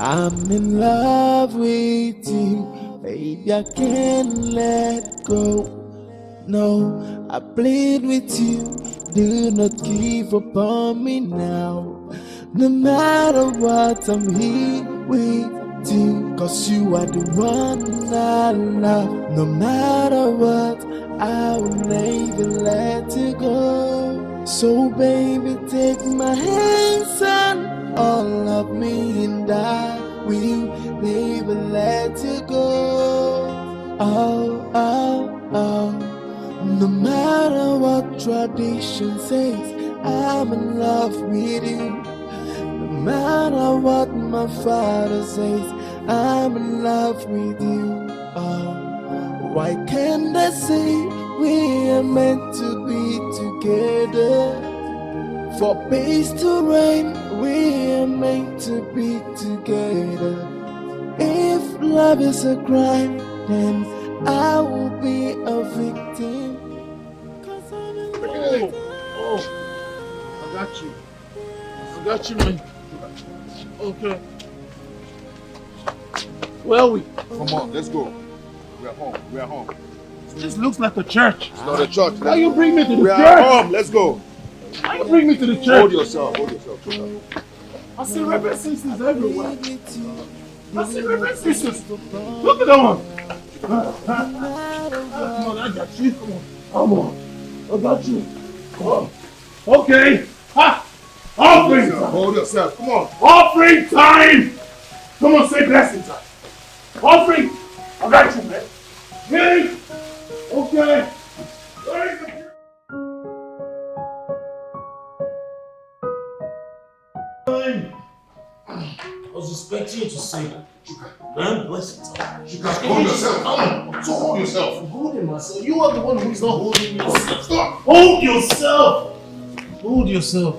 I'm in love with you, baby, I can't let go. No, I played with you, do not give up on me now. No matter what, I'm here with you, cause you are the one I love. No matter what, I will never let you go. So baby, take my hands and all of me, and I will never let you go. Oh, oh, oh. No matter what tradition says, I'm in love with you. No matter what my father says, I'm in love with you. Oh, why can't I say we are meant to be together? For peace to reign, we are meant to be together. If love is a crime, then I will be a victim. Oh, I got you. I got you, man. Okay. Where are we? Come on, let's go. We're home. We're home. This looks like a church. It's not a church. Why you bring me to the church? We're home. Let's go. Why you bring me to the church? Hold yourself. Hold yourself. I see Reverend sisters everywhere. I see Reverend sisters. Look at that one. Come on, I got you. Come on. I got you. Come on. Okay. Ha! Offering time. Hold yourself. Come on. Offering time. Come on, say blessing time. Offering. I got you, man. Hey. Okay. Where is the... I was expecting you to say, man, blessing time. Hold yourself. Come on. So hold yourself. I'm holding myself. You are the one who is not holding yourself. Stop. Hold yourself. Hold yourself.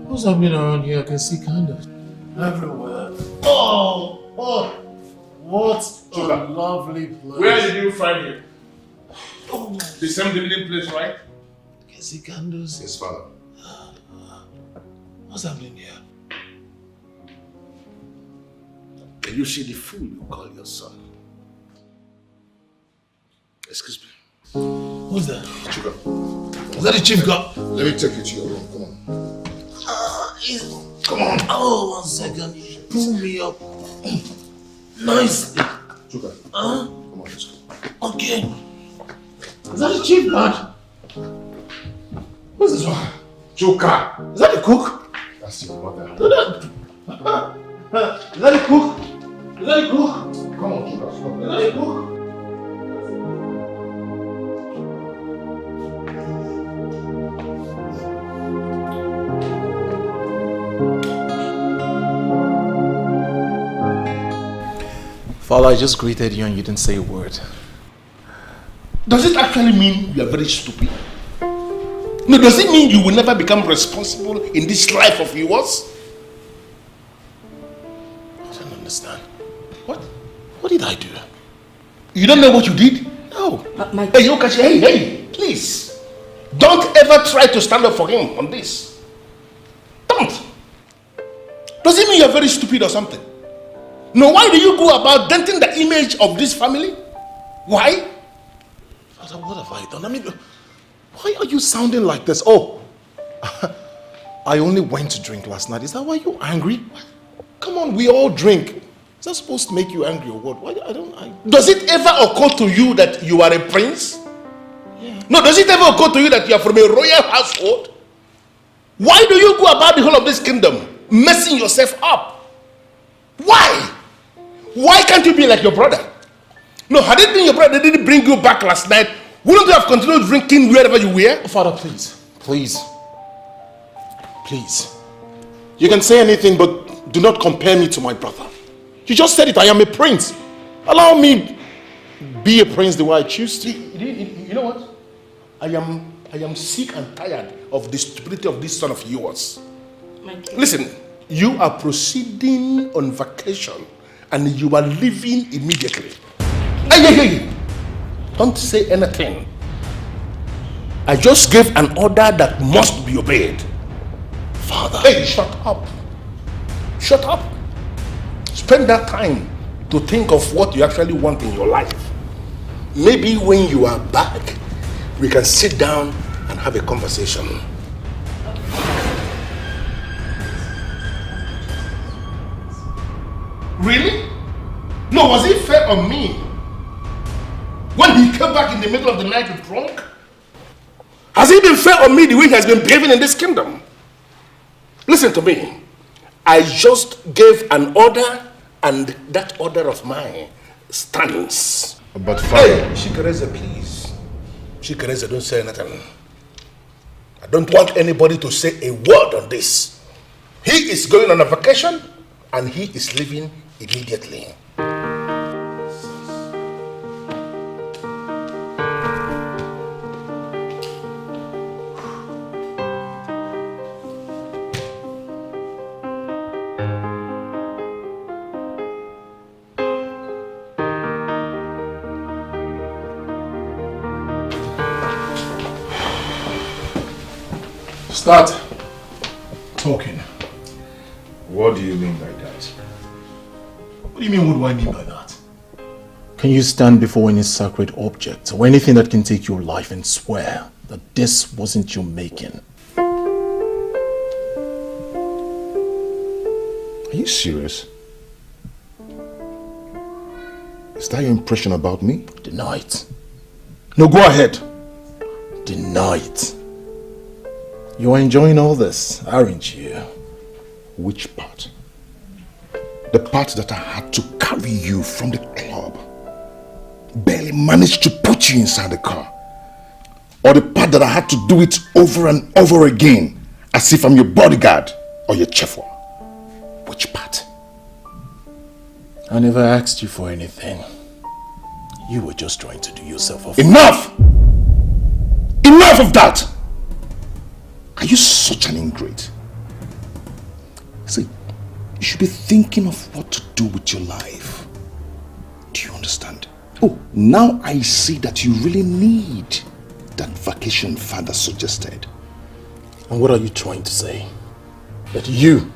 What's happening around here? I can see candles everywhere. Oh, what a lovely place. Where did you find him? The same living place, right? I can see candles. Yes, Father. What's happening here? Can you see the fool you call your son? Excuse me. Who's that? Chuka. Is that the chief guard? Let me take you to your room. Come on. Come on. Oh, 1 second. Pull me up. Nicely. Chuka. Come on, let's go. Okay. Is that the chief guard? What's this one? Chuka. Is that the cook? That's your mother. Is that the cook? Is that the cook? Come on, Chuka. Stop. Is that the cook? Father, I just greeted you and you didn't say a word. Does it actually mean you are very stupid? No, does it mean you will never become responsible in this life of yours? I don't understand. What did I do? You don't know what you did? No. Hey, Yokashi, hey, please. Don't ever try to stand up for him on this. Don't. Does it mean you're very stupid or something? No, why do you go about denting the image of this family? Why? Father, what have I done? I mean, why are you sounding like this? Oh, I only went to drink last night. Is that why you're angry? Come on, we all drink. Is that supposed to make you angry or what? Why? Does it ever occur to you that you are a prince? Yeah. No, does it ever occur to you that you are from a royal household? Why do you go about the whole of this kingdom messing yourself up? Why? Why can't you be like your brother? No, had it been your brother that didn't bring you back last night, wouldn't you have continued drinking wherever you were? Father, please. Please. Please. You can say anything, but do not compare me to my brother. You just said it. I am a prince. Allow me be a prince the way I choose to. You know what? I am sick and tired of the stupidity of this son of yours. Listen, you are proceeding on vacation and you are leaving immediately. Hey. Don't say anything. I just gave an order that must be obeyed. Father. Hey, shut up. Shut up. Spend that time to think of what you actually want in your life. Maybe when you are back, we can sit down and have a conversation. Really? No, was it fair on me? When he came back in the middle of the night drunk? Has it been fair on me the way he has been behaving in this kingdom? Listen to me. I just gave an order and that order of mine stands. But Father... Hey, Shikereze, please. Shikereze, don't say anything. I don't want anybody to say a word on this. He is going on a vacation and he is leaving immediately. Start talking. What do you mean by that? What do you mean, what do I mean by that? Can you stand before any sacred object or anything that can take your life and swear that this wasn't your making? Are you serious? Is that your impression about me? Deny it. No, go ahead. Deny it. You are enjoying all this, aren't you? Which part? The part that I had to carry you from the club, barely managed to put you inside the car, or the part that I had to do it over and over again, as if I'm your bodyguard or your chauffeur? Which part? I never asked you for anything. You were just trying to do yourself a favor. Enough! Enough of that! Are you such an ingrate? See, you should be thinking of what to do with your life. Do you understand? Oh, now I see that you really need that vacation Father suggested. And what are you trying to say? That you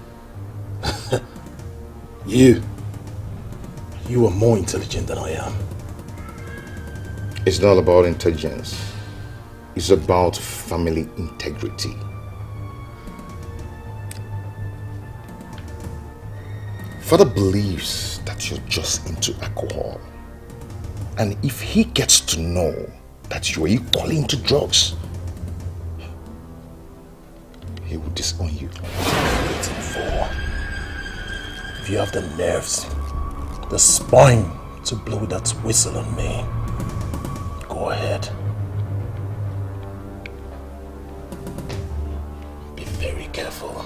are more intelligent than I am. It's not about intelligence. It's about family integrity. Father believes that you're just into alcohol. And if he gets to know that you're equally into drugs, he will disown you. What are you waiting for? If you have the nerves, the spine to blow that whistle on me, go ahead. Be very careful.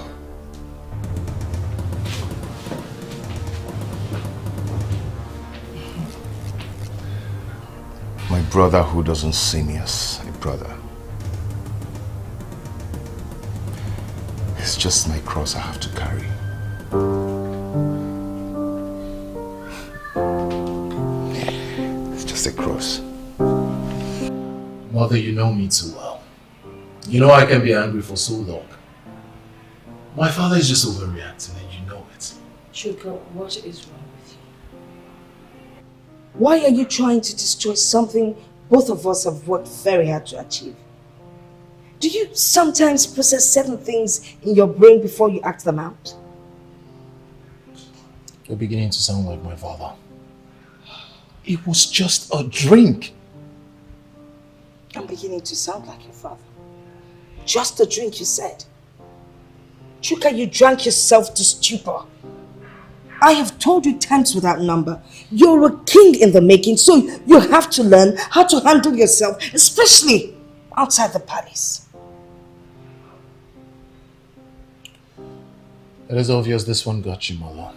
My brother who doesn't see me as a brother. It's just my cross I have to carry. It's just a cross. Mother, you know me too well. You know I can be angry for so long. My father is just overreacting and you know it. Chuka, what is wrong with you? Why are you trying to destroy something both of us have worked very hard to achieve? Do you sometimes process certain things in your brain before you act them out? You're beginning to sound like my father. It was just a drink. I'm beginning to sound like your father. Just a drink, you said. Chuka, you drank yourself to stupor. I have told you times without number, you're a king in the making, so you have to learn how to handle yourself, especially outside the palace. It is obvious this one got you, Mother.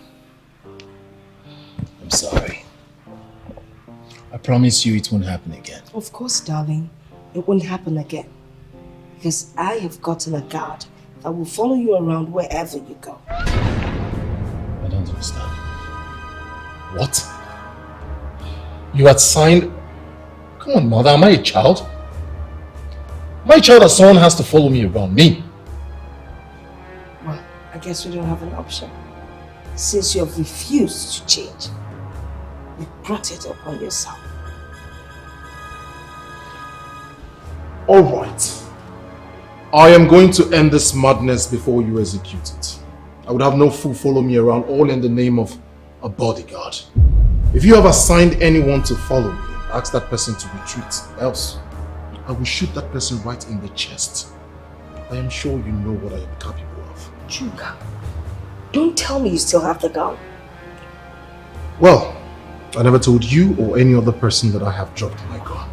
I'm sorry. I promise you it won't happen again. Of course, darling, it won't happen again. Because I have gotten a guard that will follow you around wherever you go. I don't understand. What? You had signed... Come on, Mother, am I a child? Am I a child that someone has to follow me around? Me? Well, I guess we don't have an option. since you have refused to change. You brought it upon yourself. All right. I am going to end this madness before you execute it. I would have no fool follow me around all in the name of a bodyguard. If you have assigned anyone to follow me, ask that person to retreat. Else, I will shoot that person right in the chest. I am sure you know what I am capable of. Chuka, don't tell me you still have the gun. Well, I never told you or any other person that I have dropped my gun.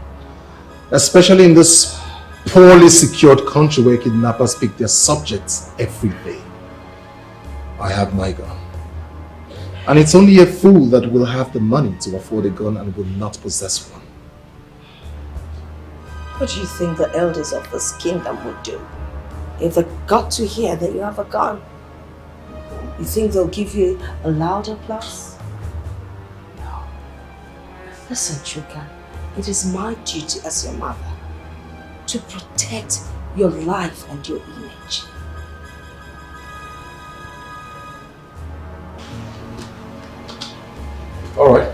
Especially in this poorly secured country where kidnappers pick their subjects every day. I have my gun. And it's only a fool that will have the money to afford a gun and will not possess one. What do you think the elders of this kingdom would do if they got to hear that you have a gun? You think they'll give you a loud applause? No. Listen, Chuka, it is my duty as your mother to protect your life and your image. All right.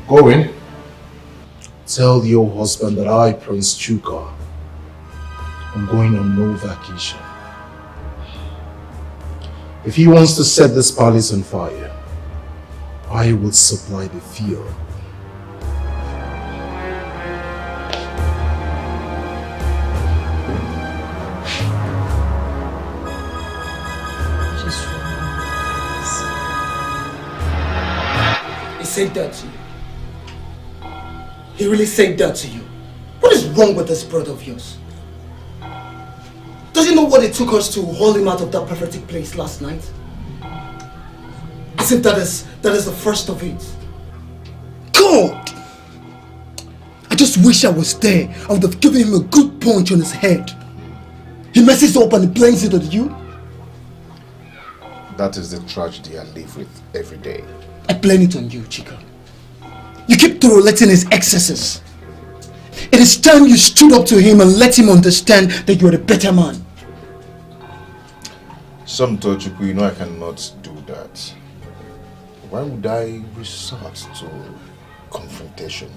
Go in. Tell your husband that I, Prince Chuka, am going on no vacation. If he wants to set this palace on fire, I will supply the fuel. Just remember this. He said that to you. He really said that to you. What is wrong with this brother of yours? Does he know what it took us to haul him out of that pathetic place last night? As if that is the first of it. God! I just wish I was there. I would have given him a good punch on his head. He messes up and he blames it on you. That is the tragedy I live with every day. I blame it on you, Chica. You keep tolerating his excesses. It is time you stood up to him and let him understand that you are a better man. Some Tochukwu, you know I cannot do that. Why would I resort to confrontation?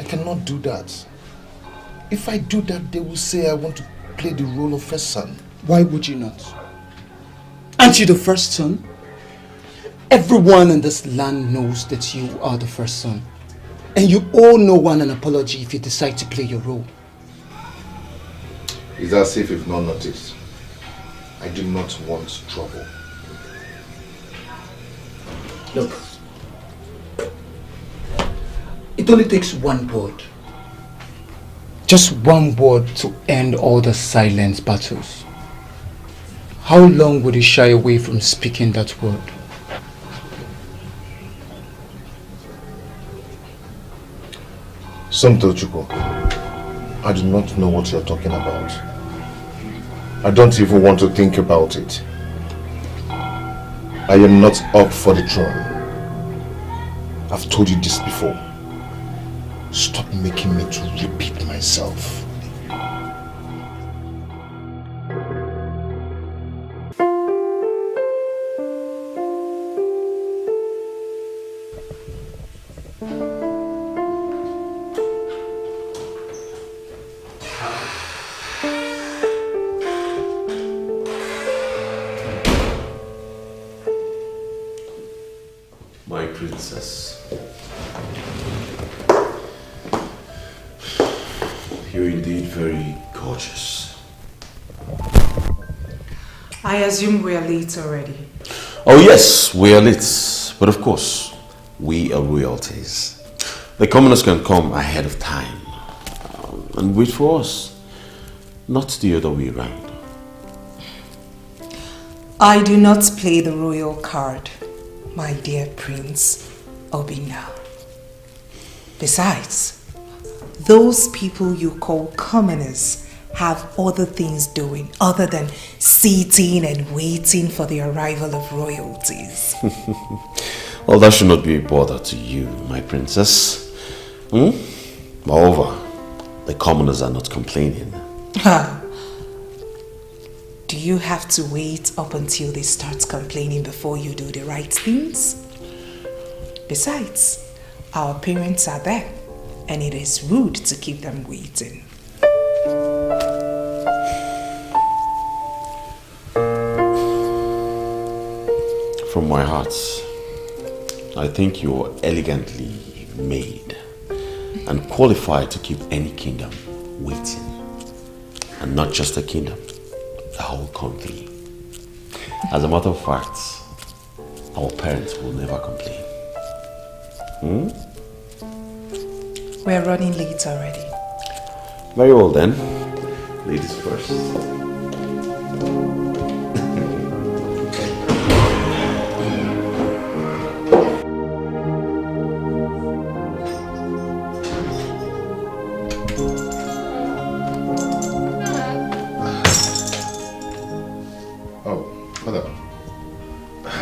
I cannot do that. If I do that, they will say I want to play the role of first son. Why would you not? Aren't you the first son? Everyone in this land knows that you are the first son. And you all know one an apology if you decide to play your role. It's as if you've not noticed. I do not want trouble. Look, it only takes one word. Just one word to end all the silent battles. How long would you shy away from speaking that word? Some Tochukwu, I do not know what you're talking about. I don't even want to think about it. I am not up for the throne. I've told you this before. Stop making me to repeat myself. My princess. You're indeed very gorgeous. I assume we are late already. Oh yes, we are late. But of course, we are royalties. The commoners can come ahead of time and wait for us, not the other way around. I do not play the royal card, my dear Prince Obinna. Besides, those people you call commoners have other things doing other than sitting and waiting for the arrival of royalties. Well, that should not be a bother to you, my princess. Moreover, the commoners are not complaining. Do you have to wait up until they start complaining before you do the right things? Besides, our parents are there, and it is rude to keep them waiting. From my heart, I think you're elegantly made and qualified to keep any kingdom waiting. And not just a kingdom, the whole country. As a matter of fact, our parents will never complain. We're running late already. Very well then. Ladies first.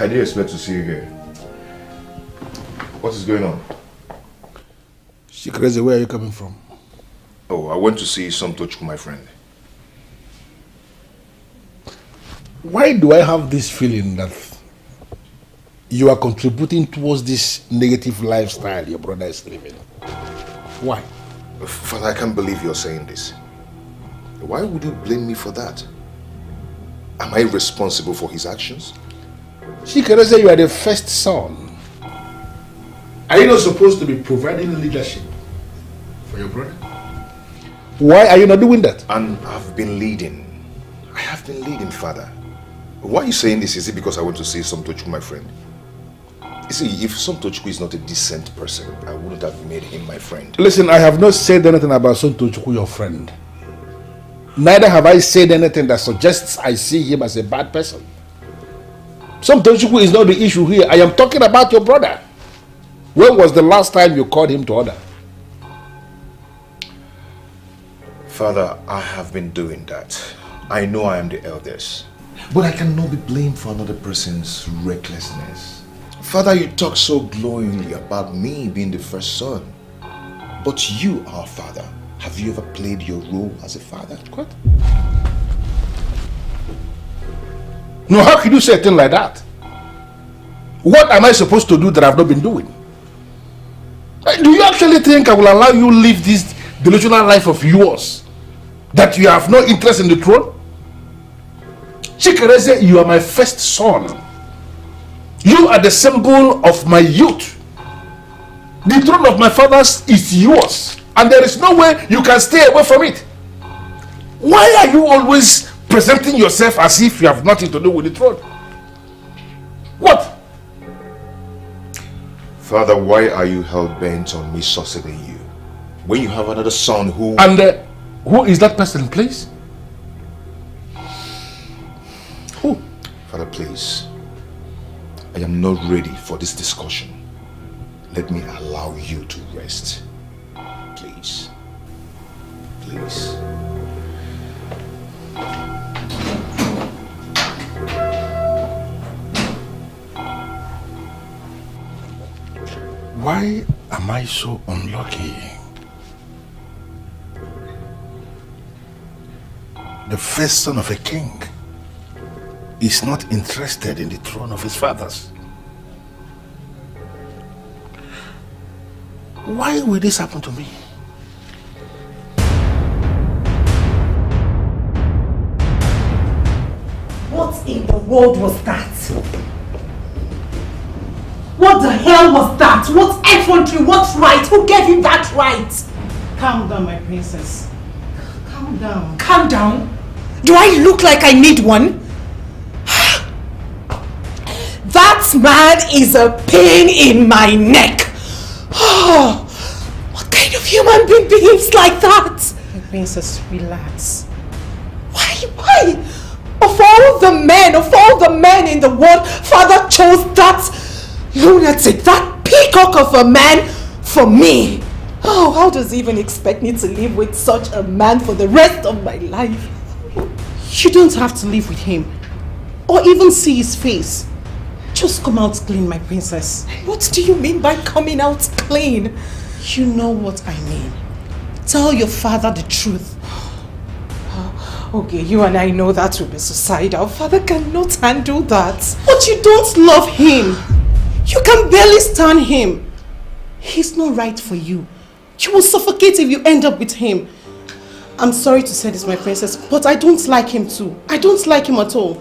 I didn't expect to see you here. What is going on? Shikreze, where are you coming from? Oh, I went to see Somtochukwu, my friend. Why do I have this feeling that you are contributing towards this negative lifestyle your brother is living? Why? Father, I can't believe you're saying this. Why would you blame me for that? Am I responsible for his actions? Shikreze, you are the first son. Are you not supposed to be providing leadership for your brother? Why are you not doing that? And I've been leading. I have been leading, Father. Why are you saying this? Is it because I want to see Somtochukwu, my friend? You see, if Somtochukwu is not a decent person, I wouldn't have made him my friend. Listen, I have not said anything about Somtochukwu, your friend. Neither have I said anything that suggests I see him as a bad person. Somtochukwu is not the issue here. I am talking about your brother. When was the last time you called him to order? Father, I have been doing that. I know I am the eldest. But I cannot be blamed for another person's recklessness. Father, you talk so glowingly about me being the first son. But you, our father, have you ever played your role as a father? What? No, how could you say a thing like that? What am I supposed to do that I've not been doing? Do you actually think I will allow you live this delusional life of yours? That you have no interest in the throne? Shikreze, you are my first son. You are the symbol of my youth. The throne of my fathers is yours. And there is no way you can stay away from it. Why are you always presenting yourself as if you have nothing to do with the throne? What? Father, why are you hell-bent on me succeeding you? When you have another son who... And who is that person, please? Who? Father, please. I am not ready for this discussion. Let me allow you to rest. Please. Please. Why am I so unlucky? The first son of a king is not interested in the throne of his fathers. Why will this happen to me? What in the world was that? What the hell was that? What effrontery? What right? Who gave you that right? Calm down, my princess. Calm down. Calm down? Do I look like I need one? That man is a pain in my neck. Oh, what kind of human being behaves like that? My princess, relax. Why? Of all the men in the world, Father chose that lunatic, that peacock of a man for me. Oh, how does he even expect me to live with such a man for the rest of my life? You don't have to live with him or even see his face. Just come out clean, my princess. What do you mean by coming out clean? You know what I mean. Tell your father the truth. Okay, you and I know that will be suicidal. Father cannot handle that. But you don't love him. You can barely stand him. He's not right for you. You will suffocate if you end up with him. I'm sorry to say this, my princess, but I don't like him too. I don't like him at all.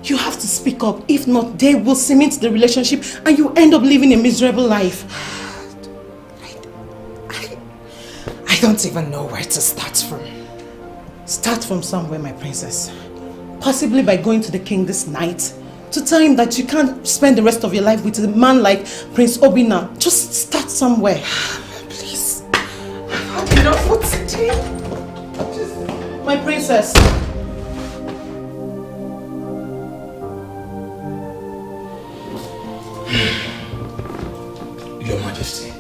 You have to speak up. If not, they will cement the relationship and you end up living a miserable life. I don't even know where to start from. Start from somewhere, my princess. Possibly by going to the king this night to tell him that you can't spend the rest of your life with a man like Prince Obina. Just start somewhere. Please. I've had enough for today. My princess. Your Majesty,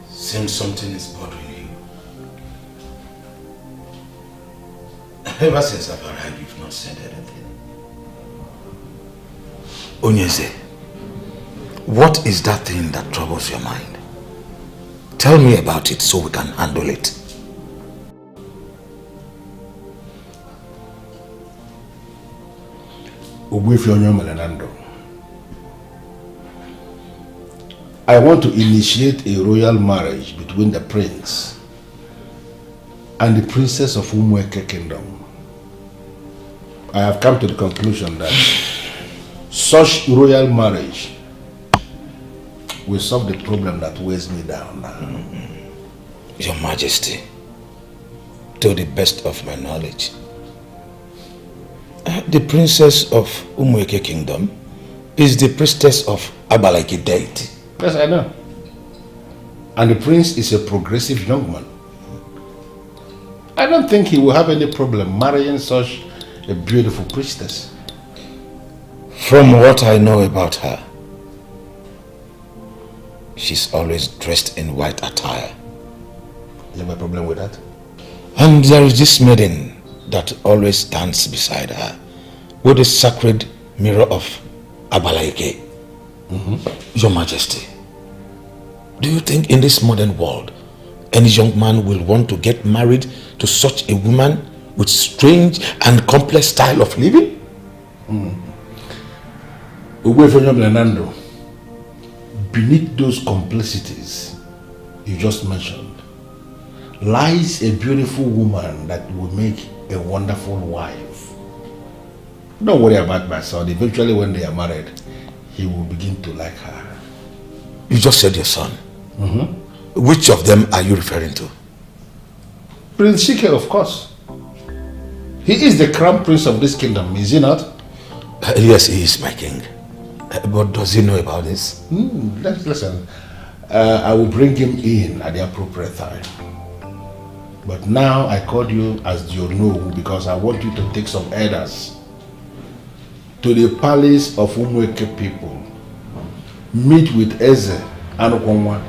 seems something is bothering you. Ever since I've arrived, you've not said anything. Onyeze, what is that thing that troubles your mind? Tell me about it so we can handle it. I want to initiate a royal marriage between the prince and the princess of Umweke Kingdom. I have come to the conclusion that such royal marriage will solve the problem that weighs me down now. Your Majesty, to the best of my knowledge, the princess of Umweke Kingdom is the priestess of Abalaki deity. Yes, I know. And the prince is a progressive young man. I don't think he will have any problem marrying such a beautiful priestess. From what I know about her, she's always dressed in white attire. You have a problem with that? And there is this maiden that always stands beside her with the sacred mirror of Abalaike. Your Majesty, do you think in this modern world any young man will want to get married to such a woman with strange and complex style of living? Beneath those complexities you just mentioned lies a beautiful woman that will make a wonderful wife. Don't worry about my son. Eventually when they are married, he will begin to like her. You just said your son. Which of them are you referring to? Prince Shike, of course. He is the crown prince of this kingdom, is he not? Yes, he is my king. But does he know about this? Listen, I will bring him in at the appropriate time. But now I called you as your Onowu because I want you to take some elders to the palace of Umweke people. Meet with Eze Anukwonwa.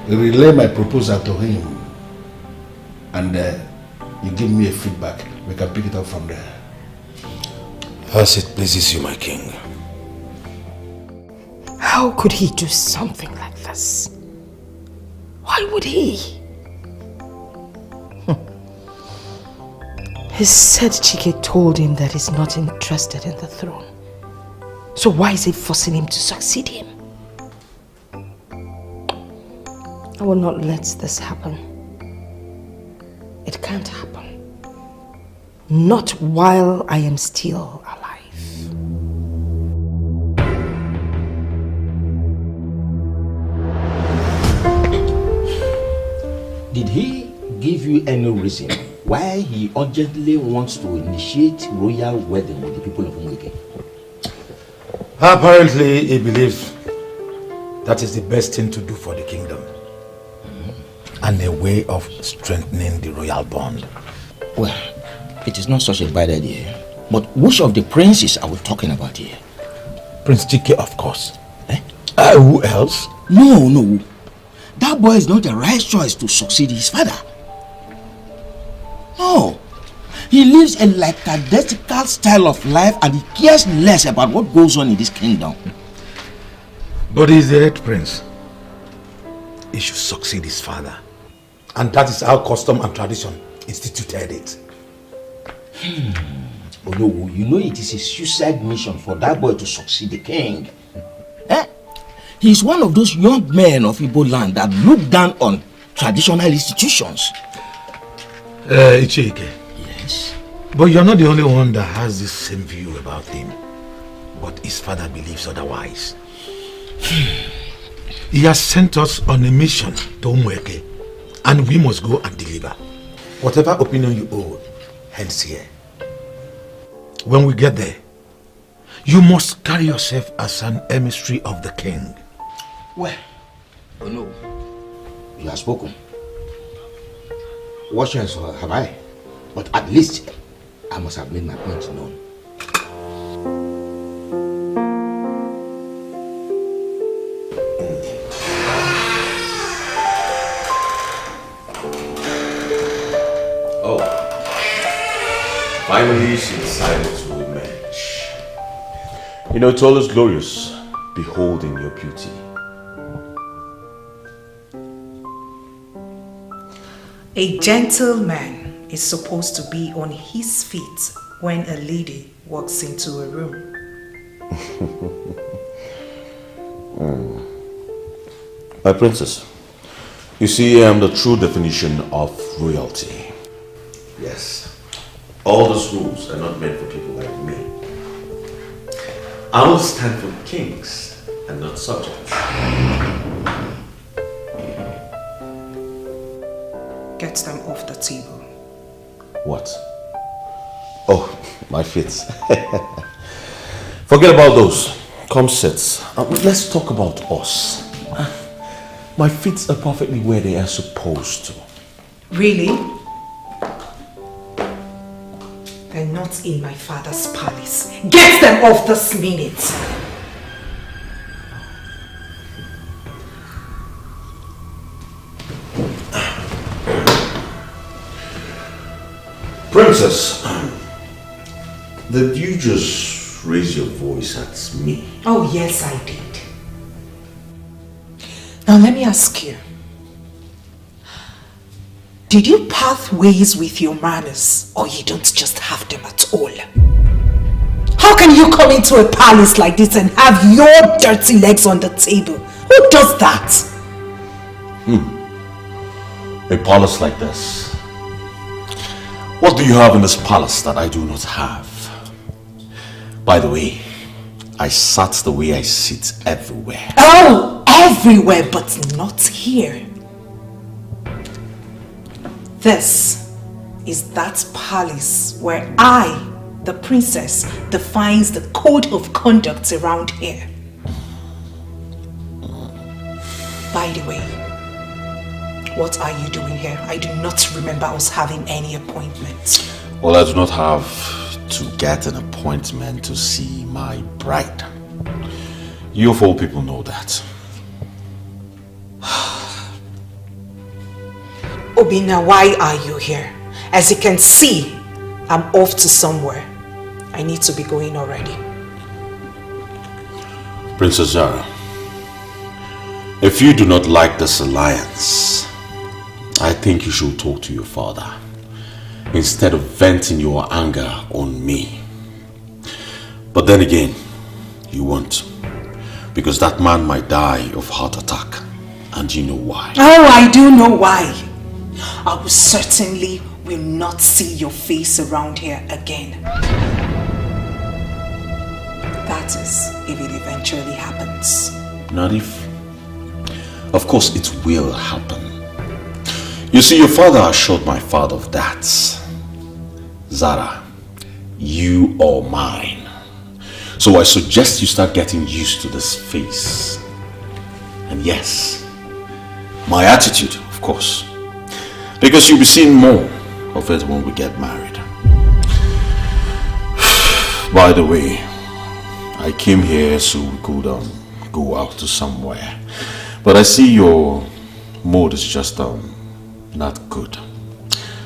Relay my proposal to him. And you give me a feedback. We can pick it up from there. As it pleases you, my king. How could he do something like this? Why would he? He said Chike told him that he's not interested in the throne. So why is he forcing him to succeed him? I will not let this happen. It can't happen. Not while I am still alive. Did he give you any reason why he urgently wants to initiate royal wedding with the people of Umweke? Apparently, he believes that is the best thing to do for the kingdom. And a way of strengthening the royal bond. Well, it is not such a bad idea. But which of the princes are we talking about here? Prince Chike, of course. Who else? No. That boy is not the right choice to succeed his father. No. He lives a lackadaisical style of life and he cares less about what goes on in this kingdom. But he's the head prince. He should succeed his father. And that is our custom and tradition instituted it. Oh no, you know it is a suicide mission for that boy to succeed the king. He's one of those young men of Igbo land that look down on traditional institutions. Ichike. Yes? But you're not the only one that has the same view about him. But his father believes otherwise. He has sent us on a mission to Umweke, and we must go and deliver. Whatever opinion you hold, hence here. When we get there, you must carry yourself as an emissary of the king. Well, oh no, you have spoken. What chance have I? But at least I must have made my point known. Oh, finally she decided to emerge. You know, it's always glorious beholding your beauty. A gentleman is supposed to be on his feet when a lady walks into a room. My princess, you see, I am the true definition of royalty. Yes, all those rules are not meant for people like me. I will stand for kings and not subjects. Get them off the table. What? Oh, my feet. Forget about those. Come sit. Let's talk about us. My feet are perfectly where they are supposed to. Really? They're not in my father's palace. Get them off this minute! Princess, did you just raise your voice at me? Oh yes, I did. Now let me ask you. Did you part ways with your manners, or you don't just have them at all? How can you come into a palace like this and have your dirty legs on the table? Who does that? A palace like this? What do you have in this palace that I do not have? By the way, I sat the way I sit everywhere. Oh, everywhere but not here. This is that palace where I, the princess, defines the code of conduct around here. By the way, what are you doing here? I do not remember us having any appointments. Well, I do not have to get an appointment to see my bride. You of all people know that. Obina, why are you here? As you can see, I'm off to somewhere. I need to be going already. Princess Zara, if you do not like this alliance, I think you should talk to your father instead of venting your anger on me. But then again, you won't, because that man might die of heart attack, and you know why. Oh, I do know why. I will certainly will not see your face around here again. That is, if it eventually happens. Not if. Of course it will happen. You see, your father assured my father of that. Zara, you are mine. So I suggest you start getting used to this face. And yes, my attitude, of course. Because you'll be seeing more of it when we get married. By the way, I came here so we could go out to somewhere. But I see your mood is just not good.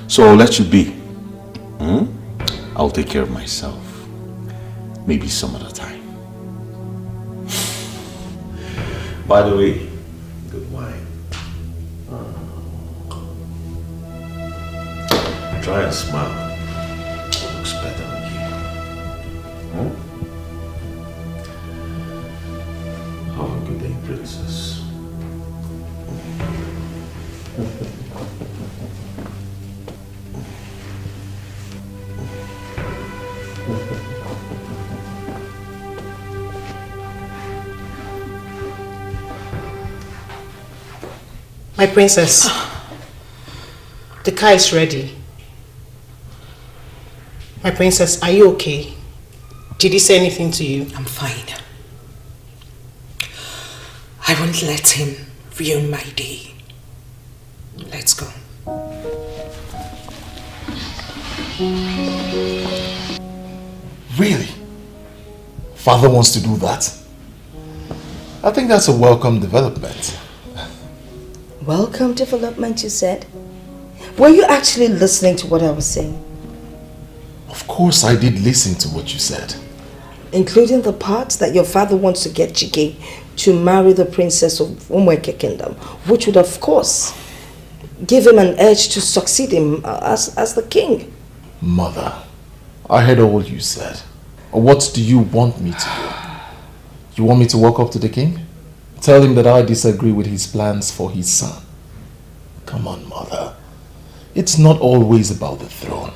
So I'll let you be. I'll take care of myself. Maybe some other time. By the way, good wine. Try and smile. It looks better on you. Huh? Have a good day, princess. My princess, the car is ready. My princess, are you okay? Did he say anything to you? I'm fine. I won't let him ruin my day. Let's go. Really? Father wants to do that? I think that's a welcome development. Welcome development, you said? Were you actually listening to what I was saying? Of course I did listen to what you said. Including the part that your father wants to get Chike to marry the princess of Umweke Kingdom, which would of course give him an edge to succeed him as the king. Mother, I heard all you said. What do you want me to do? You want me to walk up to the king? Tell him that I disagree with his plans for his son. Come on, Mother. It's not always about the throne.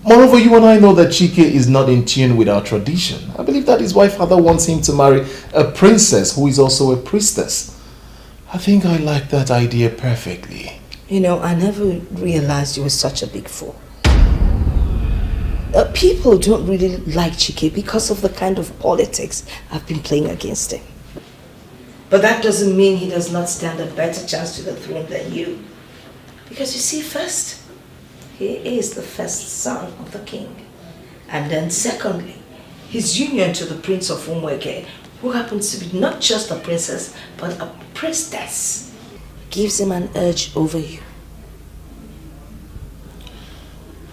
Moreover, you and I know that Chike is not in tune with our tradition. I believe that is why Father wants him to marry a princess who is also a priestess. I think I like that idea perfectly. You know, I never realized you were such a big fool. People don't really like Chike because of the kind of politics I've been playing against him. But that doesn't mean he does not stand a better chance to the throne than you. Because you see, first, he is the first son of the king. And then secondly, his union to the Prince of Umweke, who happens to be not just a princess, but a priestess, gives him an edge over you.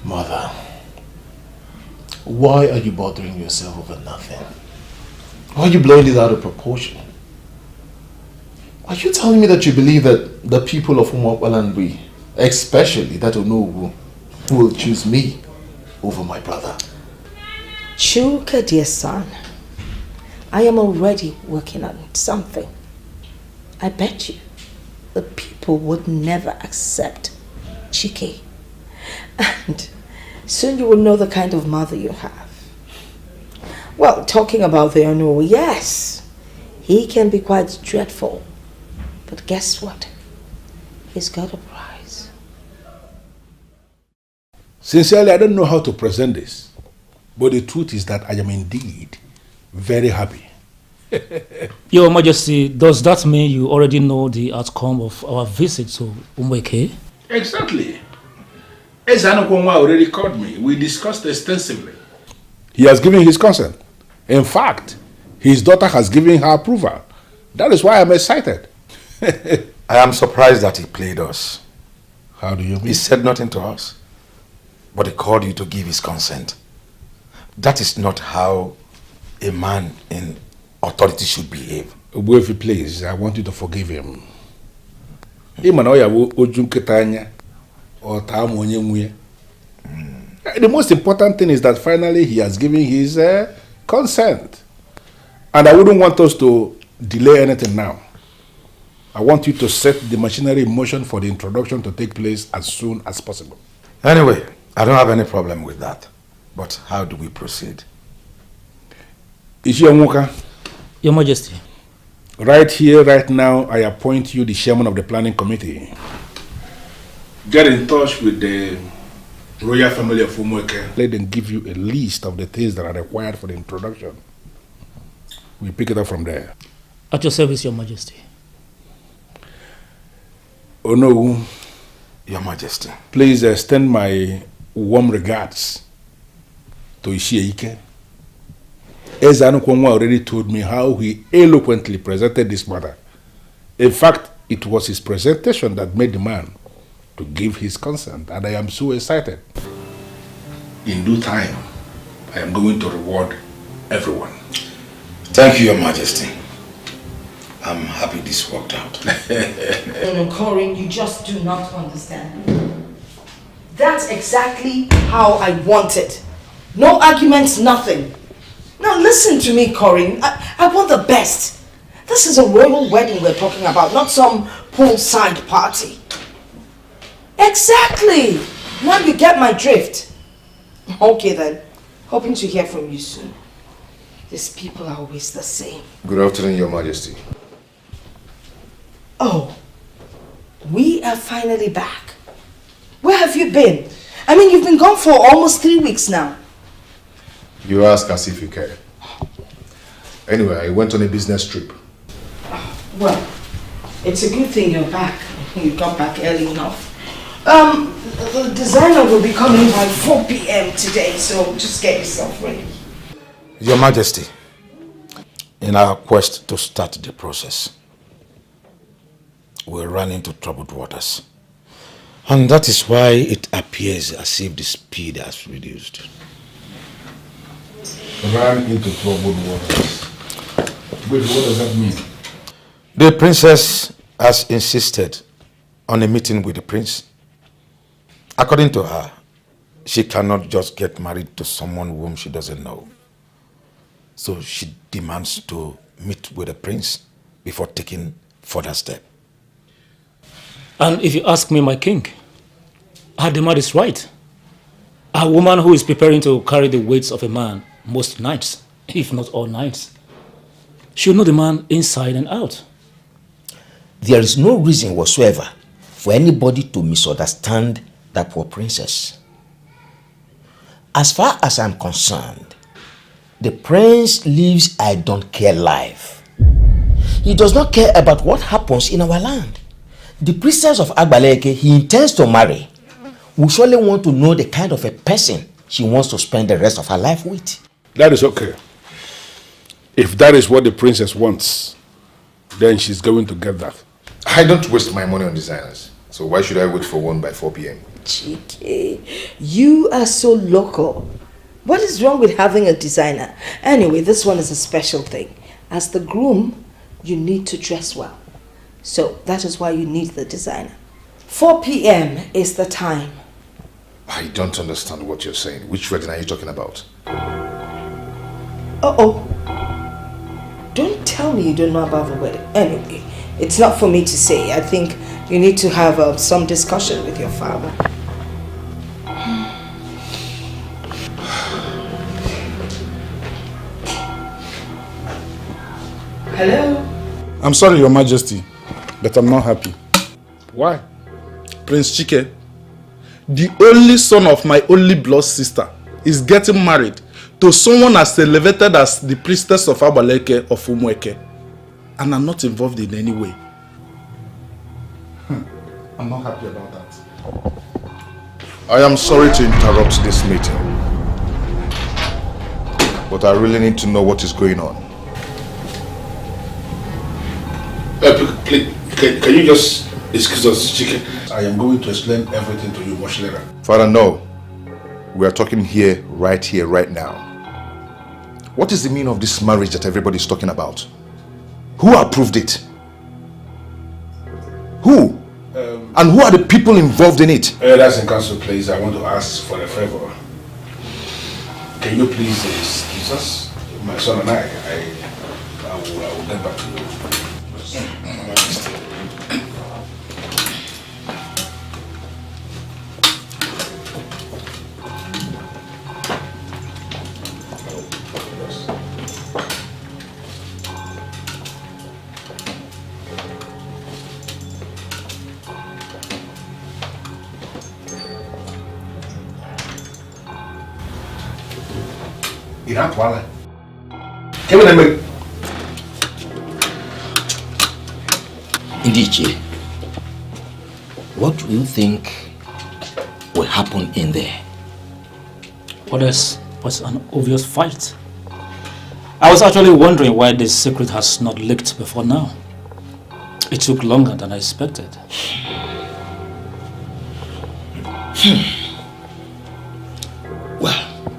Mother, why are you bothering yourself over nothing? Why are you blowing this out of proportion? Are you telling me that you believe that the people of Umwakwalandri, especially that Onowu, will choose me over my brother? Chuka, dear son, I am already working on something. I bet you the people would never accept Chike. And soon you will know the kind of mother you have. Well, talking about the Onowu, yes, he can be quite dreadful. But guess what? He's got a prize. Sincerely, I don't know how to present this. But the truth is that I am indeed very happy. Your Majesty, does that mean you already know the outcome of our visit to Umweke? Exactly. Ezanokwonwa already called me. We discussed extensively. He has given his consent. In fact, his daughter has given her approval. That is why I'm excited. I am surprised that he played us. How do you mean? He said nothing to us, but he called you to give his consent. That is not how a man in authority should behave. If please, I want you to forgive him. The most important thing is that finally he has given his consent. And I wouldn't want us to delay anything now. I want you to set the machinery in motion for the introduction to take place as soon as possible. Anyway, I don't have any problem with that. But how do we proceed? Ishionwuka, Your Majesty. right here, right now, I appoint you the chairman of the planning committee. Get in touch with the royal family of Umweke. Let them give you a list of the things that are required for the introduction. We pick it up from there. At your service, Your Majesty. Onowu, Your Majesty. please extend my warm regards to Ishieike. Ezanokwonwa already told me how he eloquently presented this matter. In fact, it was his presentation that made the man to give his consent, and I am so excited. In due time, I am going to reward everyone. Thank you, Your Majesty. I'm happy this worked out. No, Corin, you just do not understand. That's exactly how I want it. No arguments, nothing. Now listen to me, Corinne. I want the best. This is a royal wedding we're talking about, not some poolside party. Exactly. Now you get my drift. Okay then. Hoping to hear from you soon. These people are always the same. Good afternoon, Your Majesty. Oh, we are finally back. Where have you been? I mean, you've been gone for almost 3 weeks now. You ask as if you care. Anyway, I went on a business trip. Well, it's a good thing you're back. You got back early enough. The designer will be coming by 4 p.m. today, so just get yourself ready. Your Majesty, in our quest to start the process, we ran into troubled waters. And that is why it appears as if the speed has reduced. Ran into troubled waters. Wait, what does that mean? The princess has insisted on a meeting with the prince. According to her, she cannot just get married to someone whom she doesn't know. So she demands to meet with the prince before taking further step. And if you ask me, my king, her demand is right. A woman who is preparing to carry the weight of a man most nights, if not all nights, should know the man inside and out. There is no reason whatsoever for anybody to misunderstand that poor princess. As far as I'm concerned, the prince lives I don't care life. He does not care about what happens in our land. The princess of Agbaleke he intends to marry will surely want to know the kind of a person she wants to spend the rest of her life with. That is okay. If that is what the princess wants, then she's going to get that. I don't waste my money on designers. So why should I wait for one by 4 p.m.? Chike, you are so local. What is wrong with having a designer? Anyway, this one is a special thing. As the groom, you need to dress well. So that is why you need the designer. 4 p.m. is the time. I don't understand what you're saying. Which wedding are you talking about? Uh-oh. Don't tell me you don't know about the wedding. Anyway, it's not for me to say. I think you need to have some discussion with your father. Hello? I'm sorry, Your Majesty, but I'm not happy. Why? Prince Chike, the only son of my only blood sister, is getting married to someone as elevated as the priestess of Abaleke of Umweke, and I'm not involved in any way. I'm not happy about that. I am sorry to interrupt this meeting, but I really need to know what is going on. Please, can you just excuse us, Chicken? I am going to explain everything to you much later. Father, no. We are talking here, right now. What is the meaning of this marriage that everybody is talking about? Who approved it? Who? And who are the people involved in it? That's in council, please. I want to ask for a favor. Can you please excuse us? My son and I will get back to you. Indiche, what do you think will happen in there? Well, there's was an obvious fight. I was actually wondering why this secret has not leaked before now. It took longer than I expected. Well,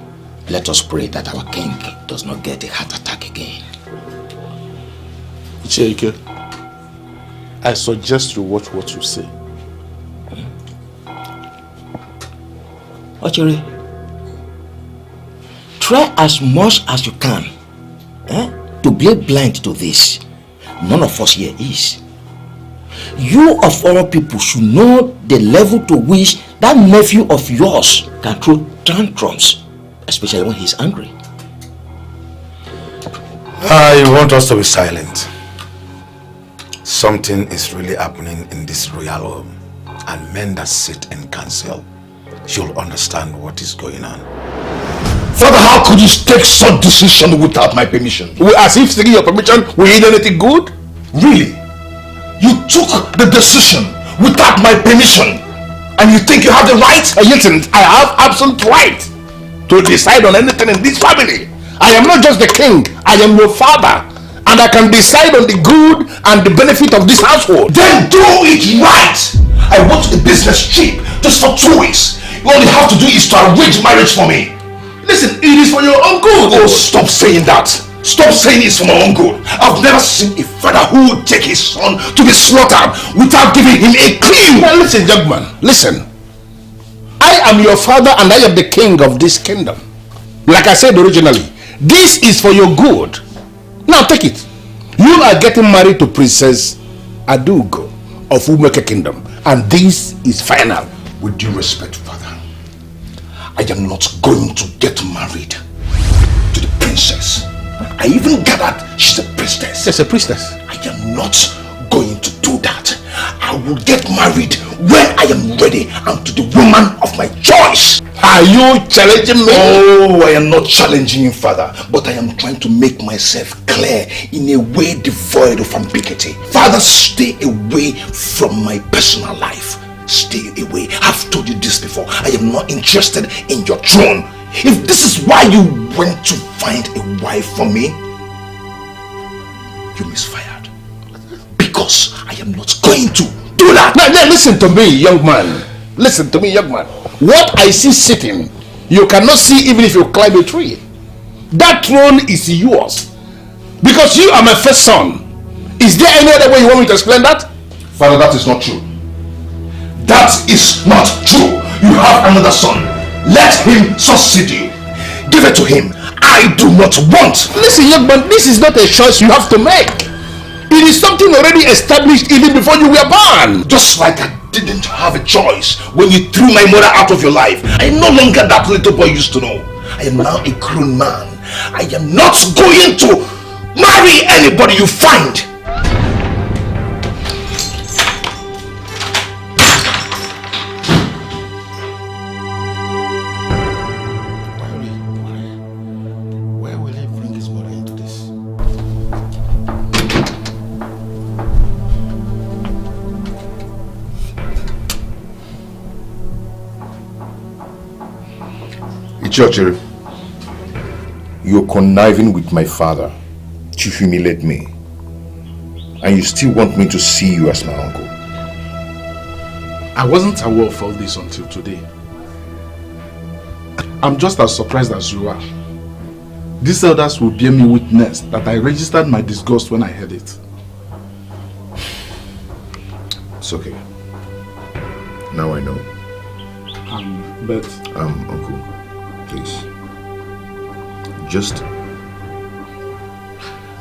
let us pray that our king does not get a heart attack again. Icheke, I suggest you watch what you say. Ochere, try as much as you can to be blind to this. None of us here is. You of all people should know the level to which that nephew of yours can throw tantrums, especially when he's angry. I want us to be silent. Something is really happening in this royal home, and men that sit in council should understand what is going on. Father, how could you take such decision without my permission? As if taking your permission will do anything good? Really? You took the decision without my permission, and you think you have the right? Listen, I have absolute right to decide on anything in this family. I am not just the king, I am your father, and I can decide on the good and the benefit of this household. Then do it right. I want the business cheap, just for 2 weeks. All you have to do is to arrange marriage for me. Listen, it is for your own good. Oh, stop saying that. Stop saying it's for my own good. I've never seen a father who would take his son to be slaughtered without giving him a clue. Now listen, young man, listen. I am your father and I am the king of this kingdom. Like I said originally, this is for your good. Now take it. You are getting married to Princess Adugo of Umeke Kingdom, and this is final. With due respect, father, I am not going to get married to the princess. I even gathered she's a priestess. Yes, a priestess. I am not going to do that. I will get married when I am ready and to the woman of my choice. Are you challenging me? Oh, I am not challenging you, father, but I am trying to make myself clear in a way devoid of ambiguity. Father, stay away from my personal life. Stay away. I've told you this before. I am not interested in your throne. If this is why you went to find a wife for me, you misfired. Because I am not going to do that. Now listen to me, young man. Listen to me, young man. What I see sitting, you cannot see even if you climb a tree. That throne is yours. Because you are my first son. Is there any other way you want me to explain that? Father, that is not true. That is not true. You have another son. Let him succeed you. Give it to him. I do not want. Listen, young man, this is not a choice you have to make. It is something already established even before you were born. Just like I didn't have a choice when you threw my mother out of your life. I am no longer that little boy you used to know. I am now a grown man. I am not going to marry anybody you find. Where will he bring his mother into this? Ichiochiri, you're conniving with my father to humiliate me, and you still want me to see you as my uncle. I wasn't aware of all this until today. I'm just as surprised as you are. These elders will bear me witness that I registered my disgust when I heard it. It's okay. Now I know. But uncle, please. Just...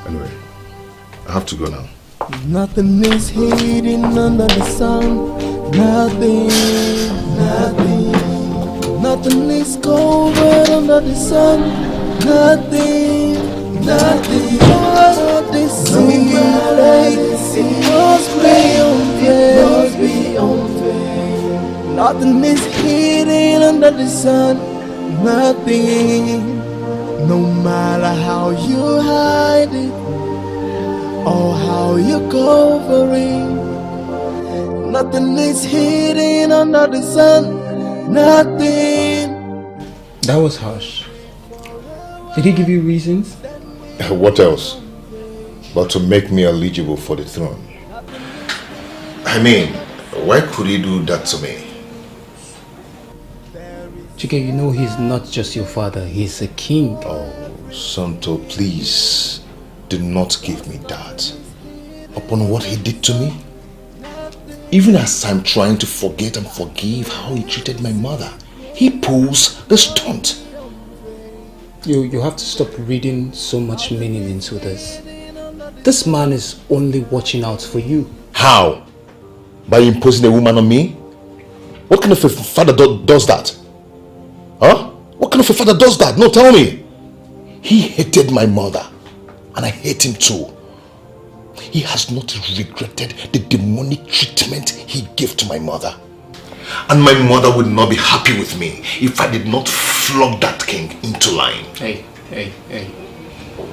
Anyway, I have to go now. Nothing is hidden under the sun. Nothing, nothing. Nothing is covered under the sun. Nothing, nothing. All of this must be unfair. Nothing is hidden under the sun. Nothing. No matter how you hide it or how you cover it, nothing is hidden under the sun. Nothing. That was harsh. Did he give you reasons? What else? But to make me eligible for the throne. I mean, why could he do that to me? Chike, you know he's not just your father, he's a king. Oh, Santo, please do not give me that. Upon what he did to me? Even as I'm trying to forget and forgive how he treated my mother, he pulls the stunt. You have to stop reading so much meaning into this. This man is only watching out for you. How? By imposing a woman on me? What kind of a father does that? Huh? What kind of a father does that? No, tell me. He hated my mother, and I hate him too. He has not regretted the demonic treatment he gave to my mother. And my mother would not be happy with me if I did not flog that king into line. Hey.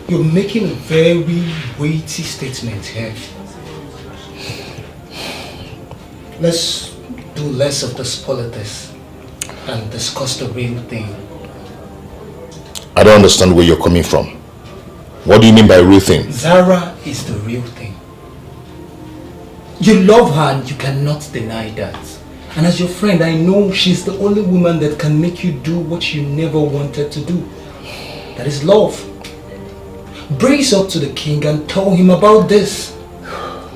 You're making a very weighty statement here. Let's do less of this politics and discuss the real thing. I don't understand where you're coming from. What do you mean by real thing? Zara is the real thing. You love her and you cannot deny that. And as your friend, I know she's the only woman that can make you do what you never wanted to do. That is love. Brace up to the king and tell him about this.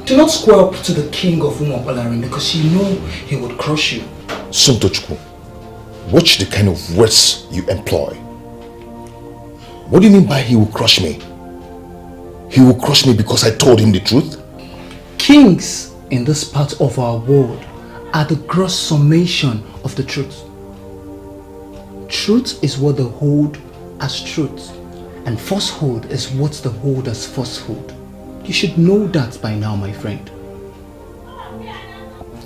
Do not square up to the king of Umapalarin because you know he would crush you. Suntochukwu, watch the kind of words you employ. What do you mean by he will crush me? He will crush me because I told him the truth? Kings in this part of our world are the gross summation of the truth. Truth is what they hold as truth, and falsehood is what they hold as falsehood. You should know that by now, my friend.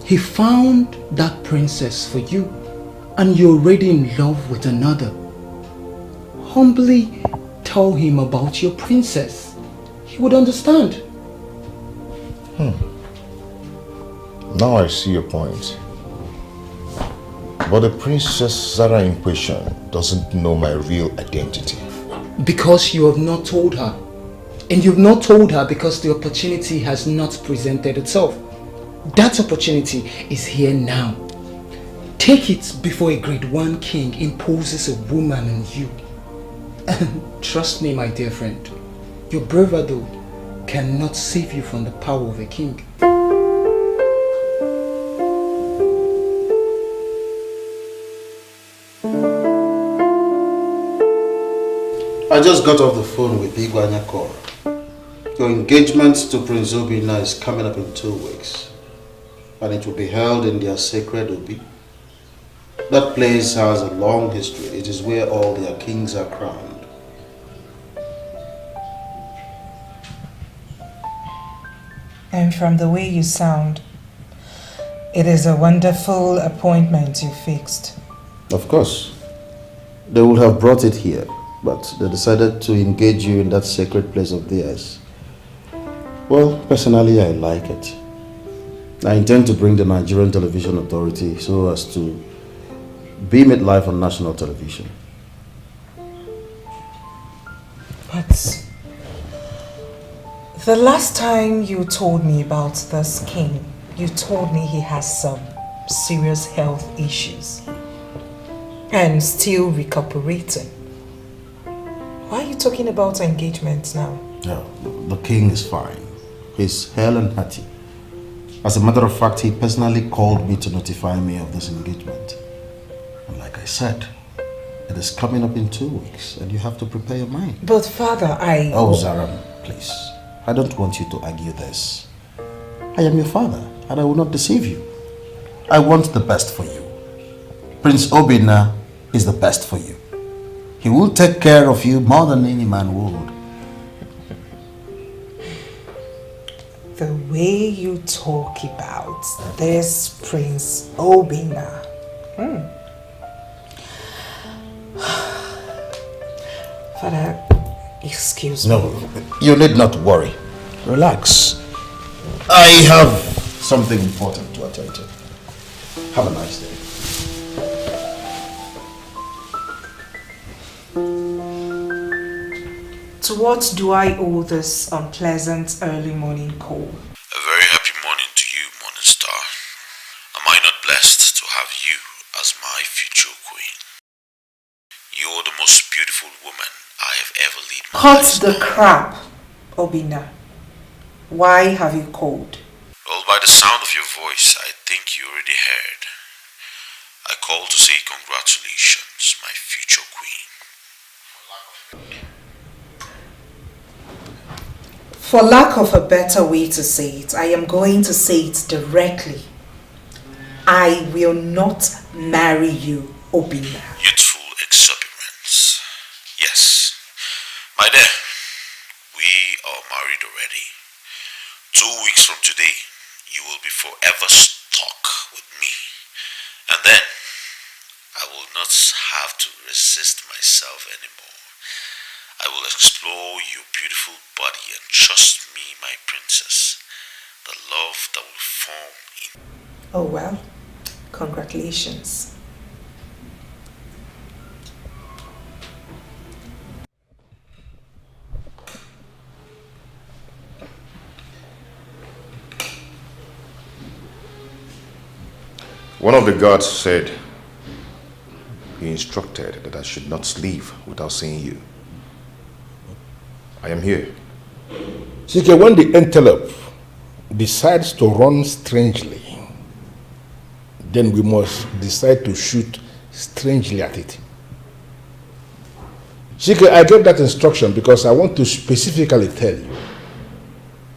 He found that princess for you, and you're already in love with another. Humbly tell him about your princess. He would understand. Now I see your point. But the Princess Zara in question doesn't know my real identity. Because you have not told her. And you've not told her because the opportunity has not presented itself. That opportunity is here now. Take it before a grade 1 king imposes a woman on you. And trust me, my dear friend, your bravado cannot save you from the power of a king. I just got off the phone with Igwanya Kora. Your engagement to Prince Obinna is coming up in 2 weeks, and it will be held in their sacred Obi. That place has a long history. It is where all their kings are crowned. And from the way you sound, it is a wonderful appointment you fixed. Of course. They would have brought it here, but they decided to engage you in that sacred place of theirs. Well, personally, I like it. I intend to bring the Nigerian Television Authority so as to beam it live on national television. But the last time you told me about this king, you told me he has some serious health issues and still recuperating. Why are you talking about engagement now? No, the king is fine. He's hale and hearty. As a matter of fact, he personally called me to notify me of this engagement. And like I said, it is coming up in 2 weeks and you have to prepare your mind. But father, Oh, Zara, please. I don't want you to argue this. I am your father and I will not deceive you. I want the best for you. Prince Obinna is the best for you. He will take care of you more than any man would. The way you talk about this Prince Obinna. Father, excuse me. No, you need not worry. Relax. I have something important to attend to. Have a nice day. To what do I owe this unpleasant early morning call? A very happy morning to you, Morning Star. Am I not blessed to have you as my future queen? You're the most beautiful woman I have ever laid my eyes Cut the crap, Obinna. Why have you called? Well, by the sound of your voice, I think you already heard. I call to say congratulations, my future queen. For lack of a better way to say it, I am going to say it directly. I will not marry you, Obina. Youthful exuberance. Yes. My dear, we are married already. 2 weeks from today, you will be forever stuck with me. And then, I will not have to resist myself anymore. I will explore your beautiful body and trust me, my princess, the love that will form in... Oh well, congratulations. One of the guards said he instructed that I should not leave without seeing you. I am here. Sike, when the antelope decides to run strangely, then we must decide to shoot strangely at it. Sike, I gave that instruction because I want to specifically tell you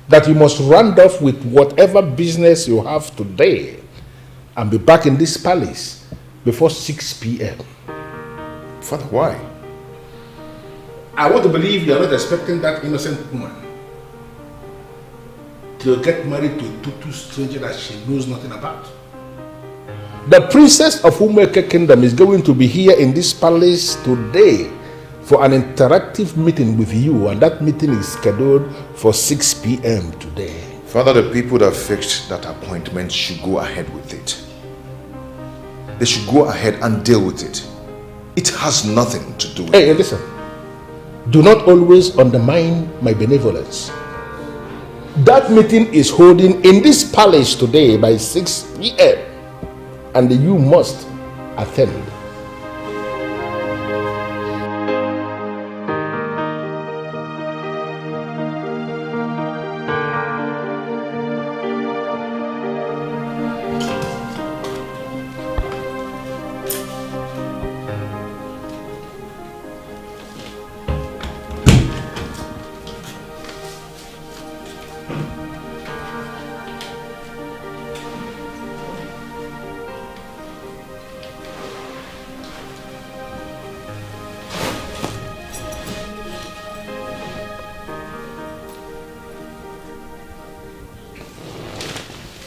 that you must round off with whatever business you have today and be back in this palace before 6 p.m. Father, why? I want to believe you are not expecting that innocent woman to get married to a total stranger that she knows nothing about. The princess of Umeke Kingdom is going to be here in this palace today for an interactive meeting with you, and that meeting is scheduled for 6 p.m. today. Father, the people that fixed that appointment should go ahead with it. They should go ahead and deal with it. It has nothing to do with Hey, listen. Do not always undermine my benevolence. That meeting is holding in this palace today by 6 p.m. and you must attend.